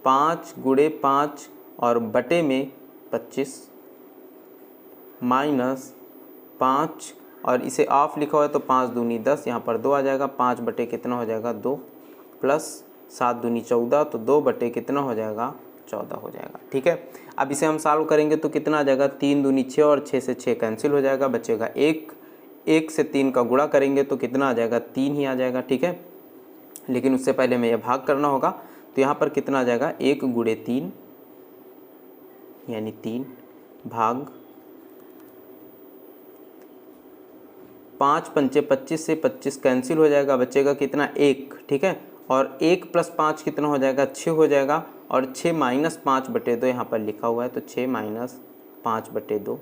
5 गुणे 5 और बटे में 25 माइनस 5, और इसे ऑफ लिखा हुआ है तो 5 दूनी 10, यहाँ पर 2 आ जाएगा, 5 बटे कितना हो जाएगा, 2, प्लस 7 दूनी 14, तो 2 बटे कितना हो जाएगा, 14 हो जाएगा। ठीक है, अब इसे हम सॉल्व करेंगे तो कितना आ जाएगा, 3 दूनी 6 और 6 से 6 कैंसिल हो जाएगा, बचेगा 1, 1 से 3 का गुणा करेंगे तो कितना आ जाएगा, 3 ही आ जाएगा। ठीक है, लेकिन उससे पहले में यह भाग करना होगा, तो यहाँ पर कितना आ जाएगा, 1 गुणे 3 यानी 3 भाग 5 पंचे 25 से 25 कैंसिल हो जाएगा, बचेगा कितना, 1। ठीक है, और 1 + 5 कितना हो जाएगा, 6 हो जाएगा, और 6 - 5/2 यहाँ पर लिखा हुआ है, तो 6 - 5/2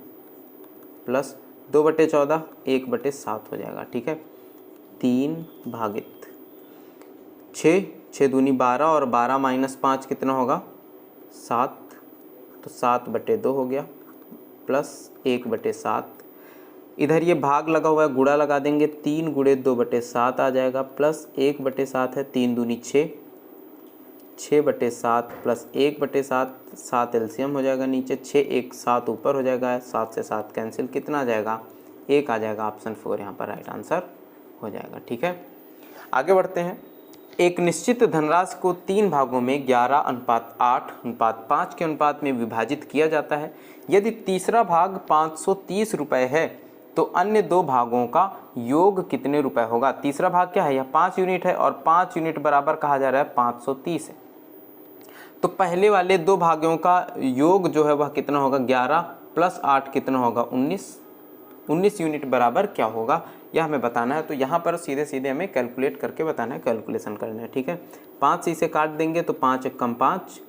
प्लस 2/14 1/7 हो जाएगा। ठीक है, 3 भागित 6, 6 दूनी 12 और 12 - 5 कितना होगा, 7, तो 7/2 हो गया प्लस 1/7। इधर ये भाग लगा हुआ है, गुणा लगा देंगे, 3 × 2/7 आ जाएगा प्लस 1/7 है, 3 दूनी 6, 6/7 प्लस 1/7, 7 एलसीएम हो जाएगा नीचे, 6 1 7 ऊपर हो जाएगा, 7 से 7 कैंसिल, कितना आ जाएगा, 1 आ जाएगा। ऑप्शन 4 यहाँ पर राइट आंसर हो जाएगा। ठीक है, आगे बढ़ते हैं। एक निश्चित धनराशि को 3 भागों में 11:8:5 के अनुपात में विभाजित किया जाता है। यदि तीसरा भाग 530 रुपये है तो अन्य 2 भागों का योग कितने रुपए होगा। तीसरा भाग क्या है, यह 5 यूनिट है और 5 यूनिट बराबर कहा जा रहा है 530 है, तो पहले वाले 2 भागों का योग जो है वह कितना होगा, 11 + 8 कितना होगा, 19 यूनिट बराबर क्या होगा, यह हमें बताना है। तो यहाँ पर सीधे सीधे हमें कैलकुलेट करके बताना है, कैलकुलेशन करना है। ठीक है, 5 से इसे काट देंगे तो 5 × 5,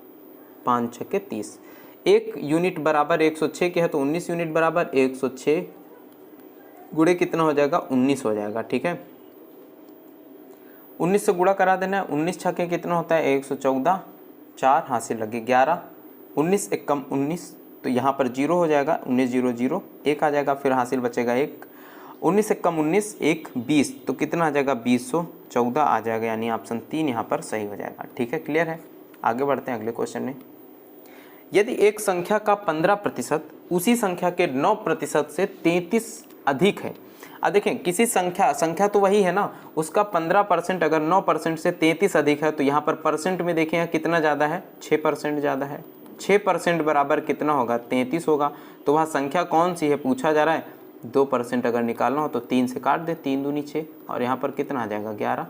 5 × 6 = 30। 1 यूनिट बराबर 106 के है, तो 19 यूनिट बराबर 106 गुणे कितना हो जाएगा, 19 हो जाएगा। ठीक है, 19 से गुणा करा देना है, 19 × 6 कितना होता है, 114, 4 हासिल लगे 11, 19 × 1 = 19, तो यहाँ पर 0 हो जाएगा, 19 0 0 1 आ जाएगा, फिर हासिल बचेगा 1, 19 × 1 = 19, 1 20, तो कितना आ जाएगा, 2014 आ जाएगा, यानी ऑप्शन 3 यहाँ पर सही हो जाएगा। ठीक है, क्लियर है। आगे बढ़ते हैं अगले क्वेश्चन में। यदि एक संख्या का 15% उसी संख्या के 9% से 33 अधिक है। अब देखें, किसी संख्या तो वही है ना, उसका 15% अगर 9% से 33 अधिक है, तो यहाँ पर परसेंट में देखें कितना ज़्यादा है, 6% ज़्यादा है। 6% बराबर कितना होगा, 33 होगा। तो वह संख्या कौन सी है पूछा जा रहा है, 2% अगर निकालना हो तो 3 से काट दे, 3 दूनी 6, और यहाँ पर कितना आ जाएगा, 11।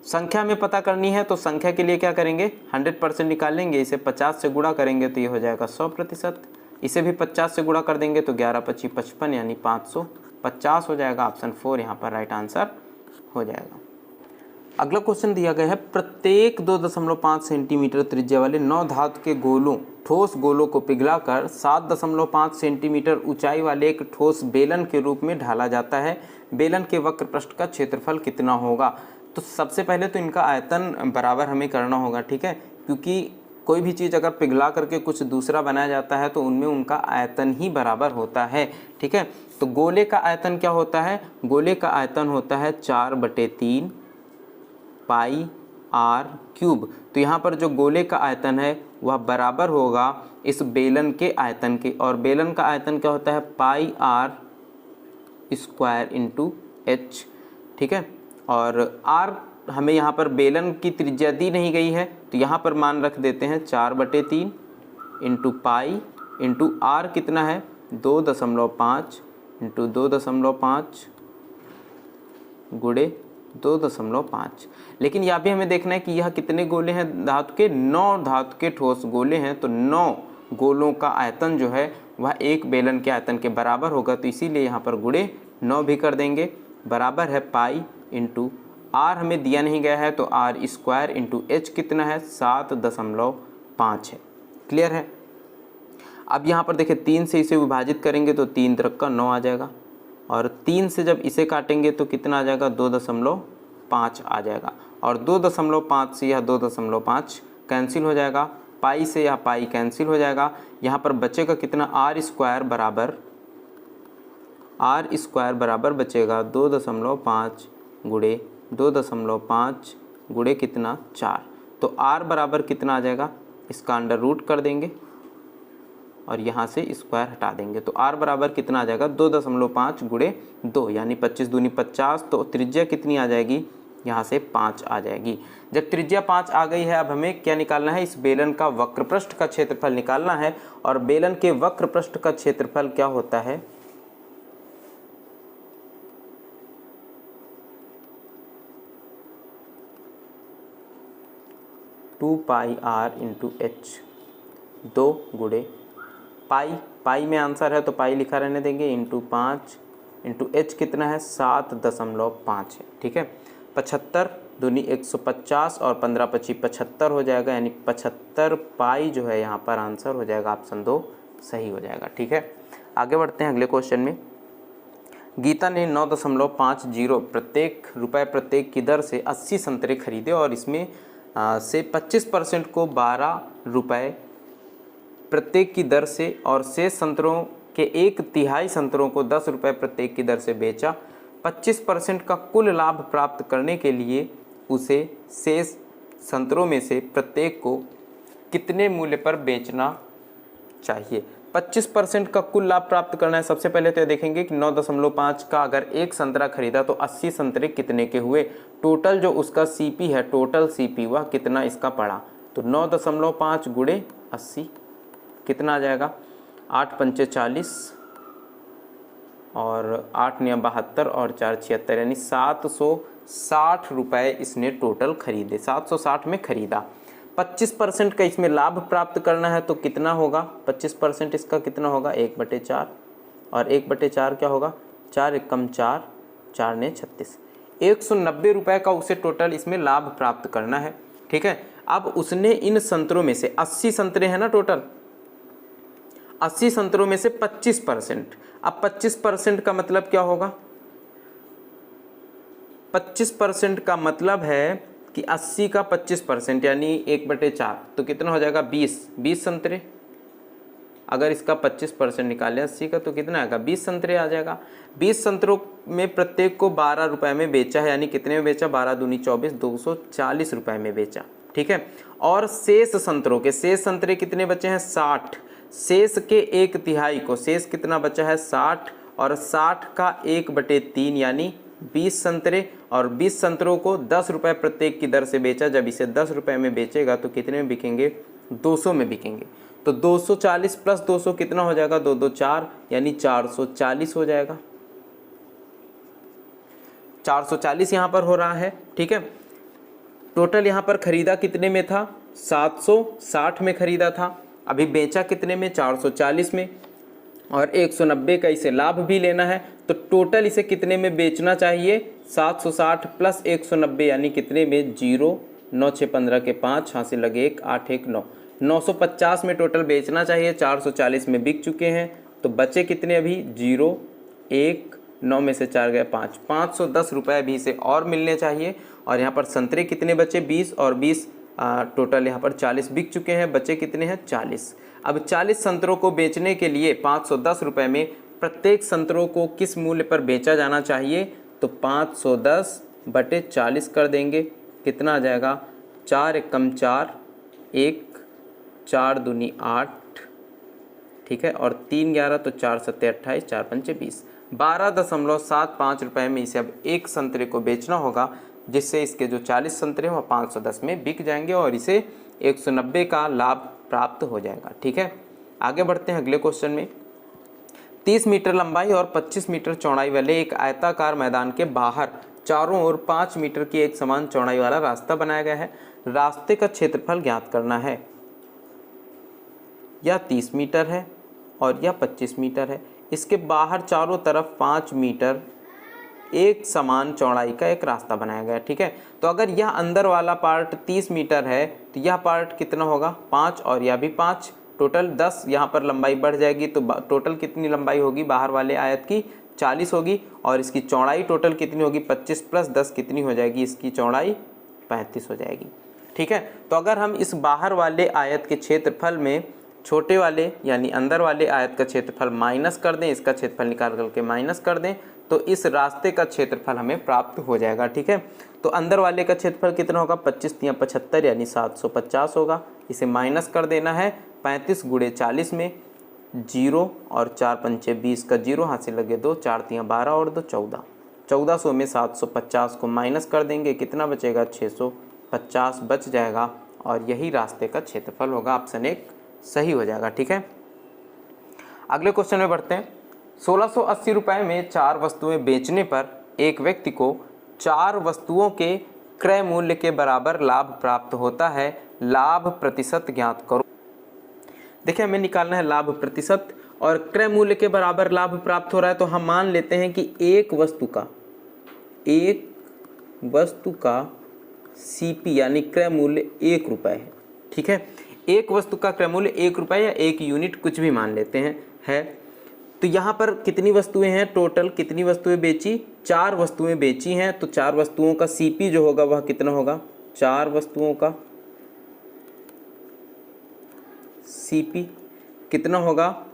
संख्या में पता करनी है तो संख्या के लिए क्या करेंगे, 100% निकालेंगे, इसे 50 से गुणा करेंगे तो ये हो जाएगा 100%, इसे भी 50 से गुणा कर देंगे तो 11 × 25 = 55, यानी 550 हो जाएगा। ऑप्शन 4 यहाँ पर राइट आंसर हो जाएगा। अगला क्वेश्चन दिया गया है, प्रत्येक 2.5 सेंटीमीटर त्रिज्या वाले 9 धातु के गोलों, ठोस गोलों को पिघलाकर 7.5 सेंटीमीटर ऊंचाई वाले एक ठोस बेलन के रूप में ढाला जाता है। बेलन के वक्र पृष्ठ का क्षेत्रफल कितना होगा। तो सबसे पहले तो इनका आयतन बराबर हमें करना होगा। ठीक है, क्योंकि कोई भी चीज़ अगर पिघला करके कुछ दूसरा बनाया जाता है तो उनमें उनका आयतन ही बराबर होता है। ठीक है, तो गोले का आयतन क्या होता है, गोले का आयतन होता है 4/3 πr³। तो यहाँ पर जो गोले का आयतन है वह बराबर होगा इस बेलन के आयतन के, और बेलन का आयतन क्या होता है, πr² × h। ठीक है, और r हमें यहाँ पर बेलन की त्रिज्या दी नहीं गई है, तो यहाँ पर मान रख देते हैं 4/3 × पाई × r कितना है, 2.5 × 2.5 गुणे 2.5। लेकिन यहाँ भी हमें देखना है कि यह कितने गोले हैं, धातु के 9 धातु के ठोस गोले हैं, तो 9 गोलों का आयतन जो है वह एक बेलन के आयतन के बराबर होगा, तो इसीलिए यहाँ पर गुणे 9 भी कर देंगे, बराबर है पाई × r हमें दिया नहीं गया है, तो r² × h कितना है, 7.5 है। क्लियर है। अब यहाँ पर देखिए 3 से इसे विभाजित करेंगे तो 3 × 9 आ जाएगा, और 3 से जब इसे काटेंगे तो कितना आ जाएगा, 2.5 आ जाएगा, और 2.5 से यह 2.5 कैंसिल हो जाएगा, पाई से यह पाई कैंसिल हो जाएगा। यहाँ पर बचेगा कितना, r² बराबर बचेगा 2.5 गुणे 2.5 गुणे कितना, 4। तो r बराबर कितना आ जाएगा, इसका अंडर रूट कर देंगे और यहाँ से स्क्वायर हटा देंगे, तो r बराबर कितना आ जाएगा, 2.5 गुणे 2, यानी 25 दूनी 50। तो त्रिज्या कितनी आ जाएगी, यहाँ से 5 आ जाएगी। जब त्रिज्या 5 आ गई है, अब हमें क्या निकालना है, इस बेलन का वक्र पृष्ठ का क्षेत्रफल निकालना है, और बेलन के वक्र पृष्ठ का क्षेत्रफल क्या होता है, 2πr × h, 2 गुणे पाई में आंसर है तो पाई लिखा रहने देंगे, × 5 × h कितना है, 7.5 है। ठीक है, 75 दूनी 150 और 15 पची 75 हो जाएगा, यानी 75 पाई जो है यहाँ पर आंसर हो जाएगा, ऑप्शन 2 सही हो जाएगा। ठीक है, आगे बढ़ते हैं अगले क्वेश्चन में। गीता ने 9.50 प्रत्येक की दर से 80 संतरे खरीदे और इसमें से 25% को 12 रुपये प्रत्येक की दर से और शेष संतरों के 1/3 संतरों को 10 रुपये प्रत्येक की दर से बेचा। 25% का कुल लाभ प्राप्त करने के लिए उसे शेष संतरों में से प्रत्येक को कितने मूल्य पर बेचना चाहिए। 25% का कुल लाभ प्राप्त करना है। सबसे पहले तो देखेंगे कि 9.5 का अगर एक संतरा खरीदा तो 80 संतरे कितने के हुए, टोटल जो उसका सीपी है, टोटल सीपी वह कितना इसका पड़ा। तो 9.5 गुणे 80 कितना आ जाएगा, 8 पंचे 40 और 8 9 72 और 4 76, यानी 760 रुपये इसने टोटल खरीदे, 760 में खरीदा। 25% का इसमें लाभ प्राप्त करना है तो कितना होगा, 25% इसका कितना होगा, 1/4 और 1/4 क्या होगा, 4 एकम 4, 4 ने 36, 190 रुपये का उसे टोटल इसमें लाभ प्राप्त करना है। ठीक है, अब उसने इन संतरों में से 80 संतरे हैं ना टोटल, 80 संतरों में से 25%, अब 25% का मतलब क्या होगा, 25% का मतलब है कि 80 का 25% यानी 1/4 तो कितना हो जाएगा, 20 संतरे। अगर इसका 25% निकालें 80 का तो कितना आएगा, 20 संतरे आ जाएगा। 20 संतरों में प्रत्येक को 12 रुपये में बेचा है, यानी कितने में बेचा, 12 दूनी 24, 240 रुपये में बेचा। ठीक है, और शेष संतरे कितने बचे हैं, 60। शेष के 1/3 को, शेष कितना बचा है, 60 और 60 का 1/3 यानी 20 संतरे, और 20 संतरों को 10 रुपये प्रत्येक की दर से बेचा। जब इसे 10 रुपये में बेचेगा तो कितने में बिकेंगे, 200 में बिकेंगे। तो 240 प्लस 200 कितना हो जाएगा, 2 2 4 यानी 440 हो जाएगा। 440 यहाँ पर हो रहा है। ठीक है, टोटल यहाँ पर खरीदा कितने में था, 760 में खरीदा था, अभी बेचा कितने में, 440 में, और 190 का इसे लाभ भी लेना है तो टोटल इसे कितने में बेचना चाहिए, 760 प्लस 190 यानी कितने में, 0 9 6 15 के 5 हाथ से लगे 1 8 1 9, 950 में टोटल बेचना चाहिए। 440 में बिक चुके हैं तो बचे कितने अभी, 0 1 9 में से 4 गए 5, 510 रुपये अभी इसे और मिलने चाहिए। और यहाँ पर संतरे कितने बचे, 20 और 20 टोटल यहाँ पर 40 बिक चुके हैं, बचे कितने हैं, 40। अब 40 संतरों को बेचने के लिए 510 रुपये में प्रत्येक संतरों को किस मूल्य पर बेचा जाना चाहिए, तो 510/40 कर देंगे, कितना आ जाएगा, 4 एकम 4 1 4 दूनी 8, ठीक है, और 3 11 तो 4 7 28 4 पंचे 20, 12.75 रुपये में इसे अब एक संतरे को बेचना होगा, जिससे इसके जो 40 संतरे हैं वो 510 में बिक जाएंगे और इसे 190 का लाभ प्राप्त हो जाएगा। ठीक है, आगे बढ़ते हैं अगले क्वेश्चन में। 30 मीटर लंबाई और 25 मीटर चौड़ाई वाले एक आयताकार मैदान के बाहर चारों ओर 5 मीटर की एक समान चौड़ाई वाला रास्ता बनाया गया है। रास्ते का क्षेत्रफल ज्ञात करना है। यह 30 मीटर है और यह 25 मीटर है। इसके बाहर चारों तरफ 5 मीटर एक समान चौड़ाई का एक रास्ता बनाया गया है। ठीक है, तो अगर यह अंदर वाला पार्ट 30 मीटर है तो यह पार्ट कितना होगा, 5, और यह भी 5, टोटल 10 यहाँ पर लंबाई बढ़ जाएगी। तो टोटल कितनी लंबाई होगी बाहर वाले आयत की, 40 होगी, और इसकी चौड़ाई टोटल कितनी होगी, 25 प्लस 10 कितनी हो जाएगी, इसकी चौड़ाई 35 हो जाएगी। ठीक है, तो अगर हम इस बाहर वाले आयत के क्षेत्रफल में छोटे वाले यानी अंदर वाले आयत का क्षेत्रफल माइनस कर दें, इसका क्षेत्रफल निकाल करके माइनस कर दें, तो इस रास्ते का क्षेत्रफल हमें प्राप्त हो जाएगा। ठीक है, तो अंदर वाले का क्षेत्रफल कितना होगा, 25 या 75 यानी 750 होगा। इसे माइनस कर देना है 35 गुणे 40 में, 0 और 4 पंचे 20 का 0 हाथ से लगे 2, 4 3 12 और 2 14, 1400 में 750 को माइनस कर देंगे, कितना बचेगा, 650 बच जाएगा, और यही रास्ते का क्षेत्रफल होगा। ऑप्शन 1 सही हो जाएगा। ठीक है, अगले क्वेश्चन में बढ़ते हैं। 1680 रुपये में 4 वस्तुएं बेचने पर एक व्यक्ति को 4 वस्तुओं के क्रय मूल्य के बराबर लाभ प्राप्त होता है। लाभ प्रतिशत ज्ञात करो। देखिए, हमें निकालना है लाभ प्रतिशत, और क्रय मूल्य के बराबर लाभ प्राप्त हो रहा है तो हम मान लेते हैं कि एक वस्तु का CP यानी क्रय मूल्य 1 रुपये है। ठीक है, एक वस्तु का क्रय मूल्य 1 रुपये या 1 यूनिट कुछ भी मान लेते हैं है। तो यहाँ पर कितनी वस्तुएं हैं, टोटल कितनी वस्तुएं बेची, 4 वस्तुएं बेची हैं। तो 4 वस्तुओं का CP जो होगा वह कितना होगा, 4 वस्तुओं का CP कितना होगा,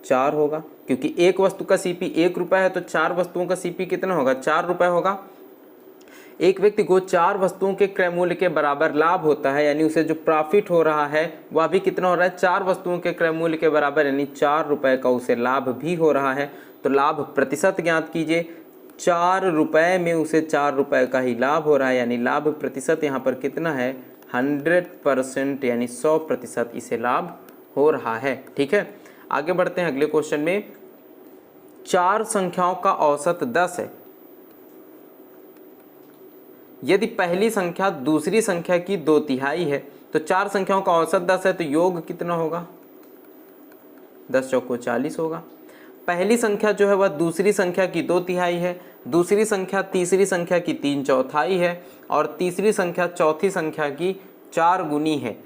4 होगा, क्योंकि एक वस्तु का CP 1 रुपये है तो 4 वस्तुओं का CP कितना होगा, 4 रुपये होगा। एक व्यक्ति को 4 वस्तुओं के क्रय मूल्य के बराबर लाभ होता है, यानी उसे जो प्रॉफिट हो रहा है वह भी कितना हो रहा है, 4 वस्तुओं के क्रय मूल्य के बराबर, यानी 4 रुपये का उसे लाभ भी हो रहा है। तो लाभ प्रतिशत ज्ञात कीजिए, 4 रुपये में उसे 4 रुपये का ही लाभ हो रहा है, यानी लाभ प्रतिशत यहाँ पर कितना है, 100%, यानी 100% इसे लाभ हो रहा है। ठीक है, आगे बढ़ते हैं अगले क्वेश्चन में। 4 संख्याओं का औसत 10 है। यदि पहली संख्या दूसरी संख्या की 2/3 है तो 4 संख्याओं का औसत 10 है, तो योग कितना होगा, 10 चौको 40 होगा। पहली संख्या जो है वह दूसरी संख्या की 2/3 है, दूसरी संख्या तीसरी संख्या की 3/4 है, और तीसरी संख्या चौथी संख्या की 4 गुनी है।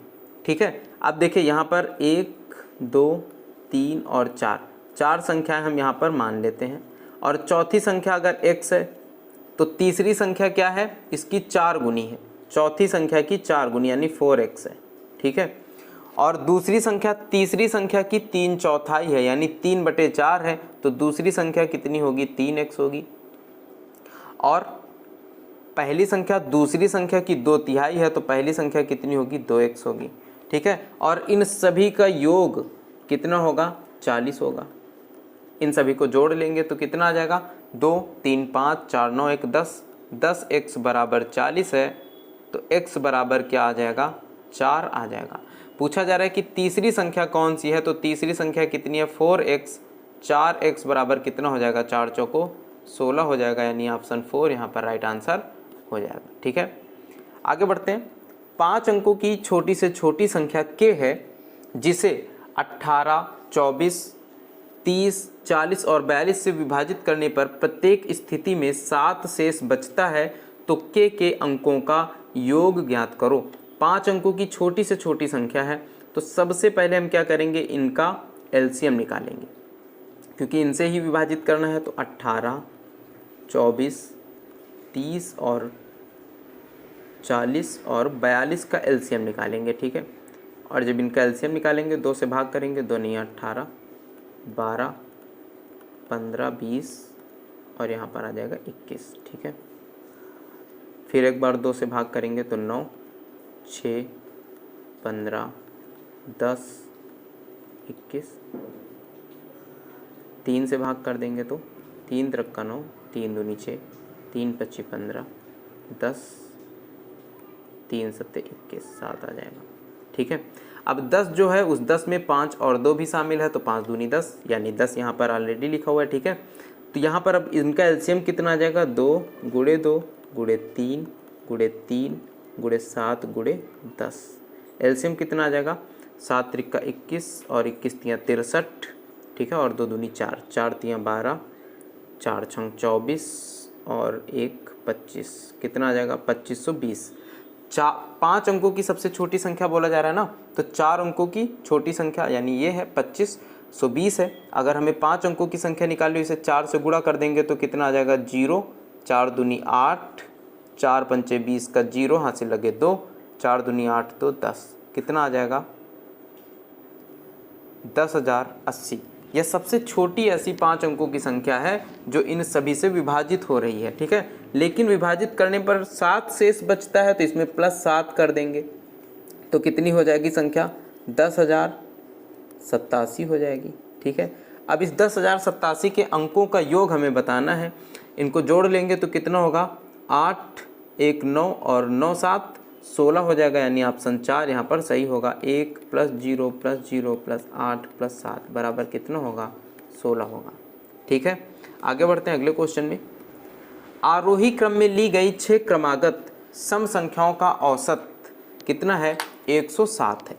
ठीक है, अब देखिए यहाँ पर 1 2 3 और 4 संख्याएं हम यहाँ पर मान लेते हैं, और चौथी संख्या अगर x है तो तीसरी संख्या क्या है, इसकी 4 गुनी है, चौथी संख्या की 4 गुनी यानी 4x है। ठीक है, और दूसरी संख्या तीसरी संख्या की 3/4 है, यानी 3/4 है, तो दूसरी संख्या कितनी होगी, 3x होगी। और पहली संख्या दूसरी संख्या की 2/3 है, तो पहली संख्या कितनी होगी, 2x होगी। ठीक है, और इन सभी का योग कितना होगा, 40 होगा। इन सभी को जोड़ लेंगे तो कितना आ जाएगा, 2 3 5 4 9 1 10, 10x बराबर 40 है, तो x बराबर क्या आ जाएगा, 4 आ जाएगा। पूछा जा रहा है कि तीसरी संख्या कौन सी है, तो तीसरी संख्या कितनी है, 4x, 4x बराबर कितना हो जाएगा, 4 चौको 16 हो जाएगा, यानी ऑप्शन 4 यहाँ पर राइट आंसर हो जाएगा। ठीक है, आगे बढ़ते हैं। 5 अंकों की छोटी से छोटी संख्या k है, जिसे 18, 24, 30, 40 और 42 से विभाजित करने पर प्रत्येक स्थिति में 7 शेष बचता है, तो k के अंकों का योग ज्ञात करो। 5 अंकों की छोटी से छोटी संख्या है, तो सबसे पहले हम क्या करेंगे, इनका LCM निकालेंगे, क्योंकि इनसे ही विभाजित करना है। तो 18, 24, 30 और 40 और 42 का LCM निकालेंगे। ठीक है, और जब इनका LCM निकालेंगे 2 से भाग करेंगे, 2 नहीं 18, 12, 15, 20 और यहाँ पर आ जाएगा 21। ठीक है, फिर एक बार 2 से भाग करेंगे तो 9, 6, 15, 10, 21, 3 से भाग कर देंगे तो 3 त्रिक का 9, 3 दूनी 6, 3 पच्ची 15, 10, 3 सत्ते 21, 7 आ जाएगा। ठीक है, अब 10 जो है उस 10 में 5 और 2 भी शामिल है, तो 5 दूनी 10, यानी 10 यहाँ पर ऑलरेडी लिखा हुआ है। ठीक है, तो यहाँ पर अब इनका LCM कितना आ जाएगा, 2 गुणे 2 गुणे 3 गुणे 3 गुणे 7 गुणे 10। LCM कितना आ जाएगा, 7 त्रिक का 21 और 21 तियाँ 63। ठीक है, और 2 दूनी 4, 4 तियाँ 12, 4 छंग 24 और 1 25, कितना आ जाएगा, 2520। 5 अंकों की सबसे छोटी संख्या बोला जा रहा है ना, तो 4 अंकों की छोटी संख्या यानी ये है 2520 है। अगर हमें 5 अंकों की संख्या निकालनी, इसे 4 से गुणा कर देंगे तो कितना आ जाएगा, 0, 4 दूनी 8, 4 पंचे 20 का 0, हाथ से लगे 2, 4 दूनी 8 तो 10, कितना आ जाएगा, 10,080। यह सबसे छोटी ऐसी 5 अंकों की संख्या है जो इन सभी से विभाजित हो रही है। ठीक है, लेकिन विभाजित करने पर 7 शेष बचता है, तो इसमें +7 कर देंगे तो कितनी हो जाएगी संख्या, 10,087 हो जाएगी। ठीक है, अब इस 10,087 के अंकों का योग हमें बताना है। इनको जोड़ लेंगे तो कितना होगा, 8, 1 9 और 9 7 16 हो जाएगा, यानी ऑप्शन 4 यहाँ पर सही होगा। 1 + 0 + 0 + 8 + 7 बराबर कितना होगा, 16 होगा। ठीक है, आगे बढ़ते हैं अगले क्वेश्चन में। आरोही क्रम में ली गई 6 क्रमागत सम संख्याओं का औसत कितना है, 107 है।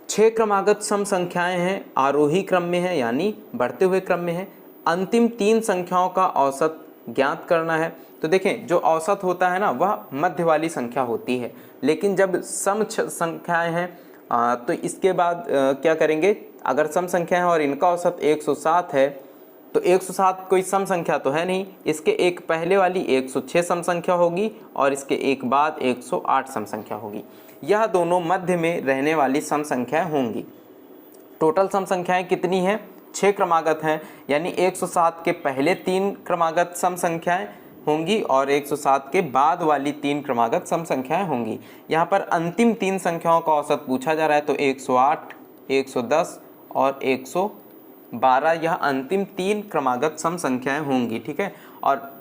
6 क्रमागत सम संख्याएं हैं, आरोही क्रम में है यानी बढ़ते हुए क्रम में है। अंतिम 3 संख्याओं का औसत ज्ञात करना है। तो देखें जो औसत होता है ना वह मध्य वाली संख्या होती है, लेकिन जब सम संख्याएं हैं तो इसके बाद क्या करेंगे, अगर सम संख्या है और इनका औसत 107 है तो 107 कोई सम संख्या तो है नहीं, इसके एक पहले वाली 106 सम संख्या होगी और इसके एक बाद 108 सम संख्या होगी। यह दोनों मध्य में रहने वाली सम संख्याएं होंगी। टोटल सम संख्याएं कितनी हैं? 6 क्रमागत हैं, यानी 107 के पहले 3 क्रमागत सम संख्याएं होंगी और 107 के बाद वाली 3 क्रमागत सम संख्याएं होंगी। यहाँ पर अंतिम 3 संख्याओं का औसत पूछा जा रहा है, तो 108, 110 और 112 यह अंतिम 3 क्रमागत सम संख्याएं होंगी। ठीक है, और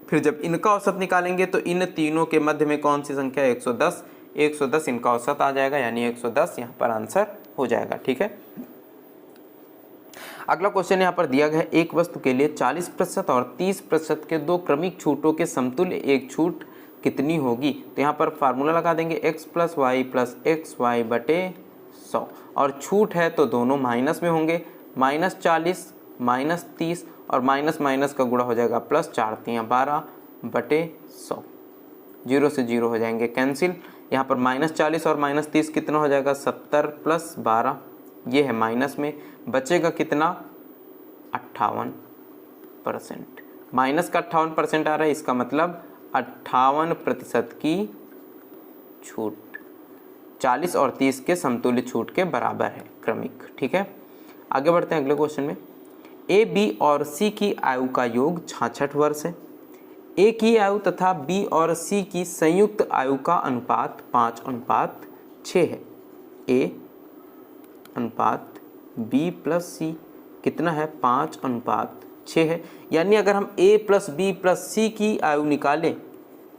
फिर जब इनका औसत निकालेंगे तो इन तीनों के मध्य में कौन सी संख्या है? 110, 110 इनका औसत आ जाएगा, यानी 110 यहाँ पर आंसर हो जाएगा। ठीक है, अगला क्वेश्चन यहाँ पर दिया गया है, एक वस्तु के लिए 40% और 30% के दो क्रमिक छूटों के समतुल्य एक छूट कितनी होगी? तो यहाँ पर फार्मूला लगा देंगे x + y + xy बटे 100, और छूट है तो दोनों माइनस में होंगे, -40 -30 और माइनस का गुणा हो जाएगा +4 × 12 बटे 100, 0 से 0 हो जाएंगे कैंसिल। यहाँ पर -40 और -30 कितना हो जाएगा? 70 + 12, ये है माइनस में, बचेगा कितना? 58%। माइनस का 58% आ रहा है, इसका मतलब 58% की छूट 40 और 30 के समतुल्य छूट के बराबर है क्रमिक। ठीक है, आगे बढ़ते हैं अगले क्वेश्चन में। ए, बी और सी की आयु का योग 66 वर्ष है। ए की आयु तथा बी और सी की संयुक्त आयु का अनुपात 5:6 है। ए अनुपात बी प्लस सी कितना है? 5:6 है। यानी अगर हम ए प्लस बी प्लस सी की आयु निकालें,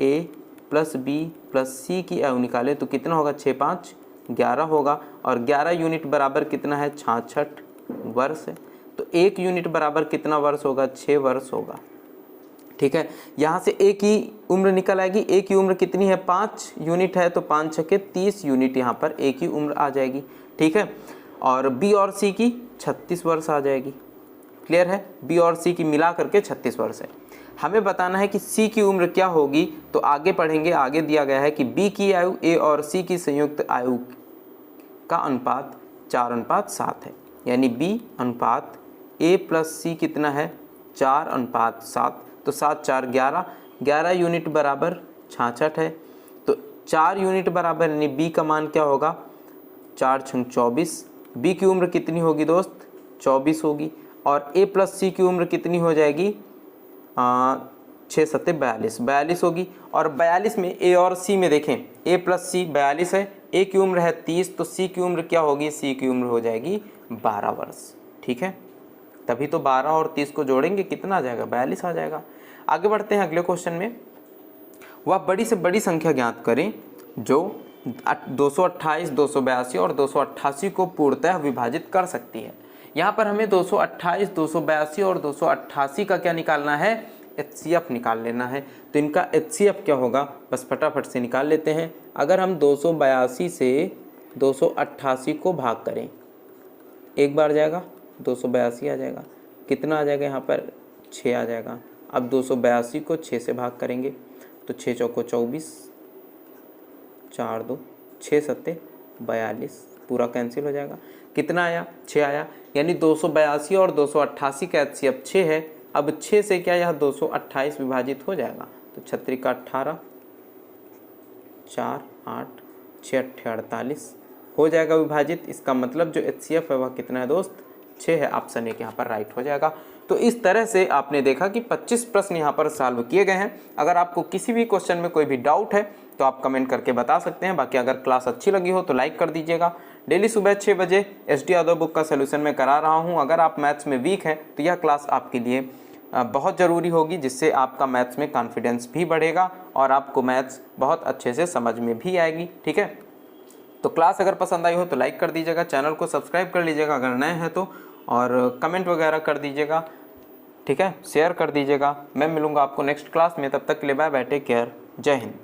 ए प्लस बी प्लस सी की आयु निकालें तो कितना होगा? 6 × 5 = 11 होगा, और 11 यूनिट बराबर कितना है? 66 वर्ष है। तो 1 यूनिट बराबर कितना वर्ष होगा? 6 वर्ष होगा। ठीक है, यहाँ से ए की उम्र निकल आएगी। ए की उम्र कितनी है? 5 यूनिट है, तो 5 × 6 = 30 यूनिट यहाँ पर ए की उम्र आ जाएगी। ठीक है, और बी और सी की 36 वर्ष आ जाएगी। क्लियर है, बी और सी की मिला करके 36 वर्ष है। हमें बताना है कि सी की उम्र क्या होगी, तो आगे पढ़ेंगे। आगे दिया गया है कि बी की आयु ए और सी की संयुक्त आयु का अनुपात 4:7 है, यानी बी अनुपात ए प्लस सी कितना है? 4:7, तो 7 × 4 = 11, 11 यूनिट बराबर 66 है। तो 4 यूनिट बराबर, यानी बी का मान क्या होगा? 4 × 24। बी की उम्र कितनी होगी दोस्त? 24 होगी, और ए प्लस सी की उम्र कितनी हो जाएगी? 6 × 7 = 42 होगी। और 42 में ए और सी में देखें, ए प्लस सी 42 है, ए की उम्र है 30, तो सी की उम्र क्या होगी? सी की उम्र हो जाएगी 12 वर्ष। ठीक है, तभी तो 12 और 30 को जोड़ेंगे कितना आ जाएगा? 42 आ जाएगा। आगे बढ़ते हैं अगले क्वेश्चन में। वह बड़ी से बड़ी संख्या ज्ञात करें जो 228, 282 और 288 को पूर्णतः विभाजित कर सकती है। यहाँ पर हमें 228, 282 और 288 का क्या निकालना है? HCF निकाल लेना है। तो इनका HCF क्या होगा? बस फटाफट से निकाल लेते हैं। अगर हम 282 से 288 को भाग करें, एक बार जाएगा 282 आ जाएगा, कितना आ जाएगा? यहाँ पर 6 आ जाएगा। अब 282 को 6 से भाग करेंगे तो 6 × 4 = 24, 4 × 2 = 6 × 7 = 42, पूरा कैंसिल हो जाएगा। कितना आया? 6 आया, यानी 282 और 288 का HCF 6 है। अब 6 से क्या यह 228 विभाजित हो जाएगा, तो 6 × 18, 4 × 8, 6 × 8 = 48 हो जाएगा विभाजित। इसका मतलब जो HCF है वह कितना है दोस्त? 6 है। ऑप्शन एक यहाँ पर राइट हो जाएगा। तो इस तरह से आपने देखा कि 25 प्रश्न यहाँ पर सॉल्व किए गए हैं। अगर आपको किसी भी क्वेश्चन में कोई भी डाउट है तो आप कमेंट करके बता सकते हैं। बाकी अगर क्लास अच्छी लगी हो तो लाइक कर दीजिएगा। डेली सुबह 6 बजे SD यादव बुक का सोल्यूशन मैं करा रहा हूँ। अगर आप मैथ्स में वीक हैं तो यह क्लास आपके लिए बहुत ज़रूरी होगी, जिससे आपका मैथ्स में कॉन्फिडेंस भी बढ़ेगा और आपको मैथ्स बहुत अच्छे से समझ में भी आएगी। ठीक है, तो क्लास अगर पसंद आई हो तो लाइक कर दीजिएगा, चैनल को सब्सक्राइब कर लीजिएगा अगर नए हैं तो, और कमेंट वगैरह कर दीजिएगा। ठीक है, शेयर कर दीजिएगा। मैं मिलूँगा आपको नेक्स्ट क्लास में, तब तक के लिए बाय बाय, टेक केयर, जय हिंद।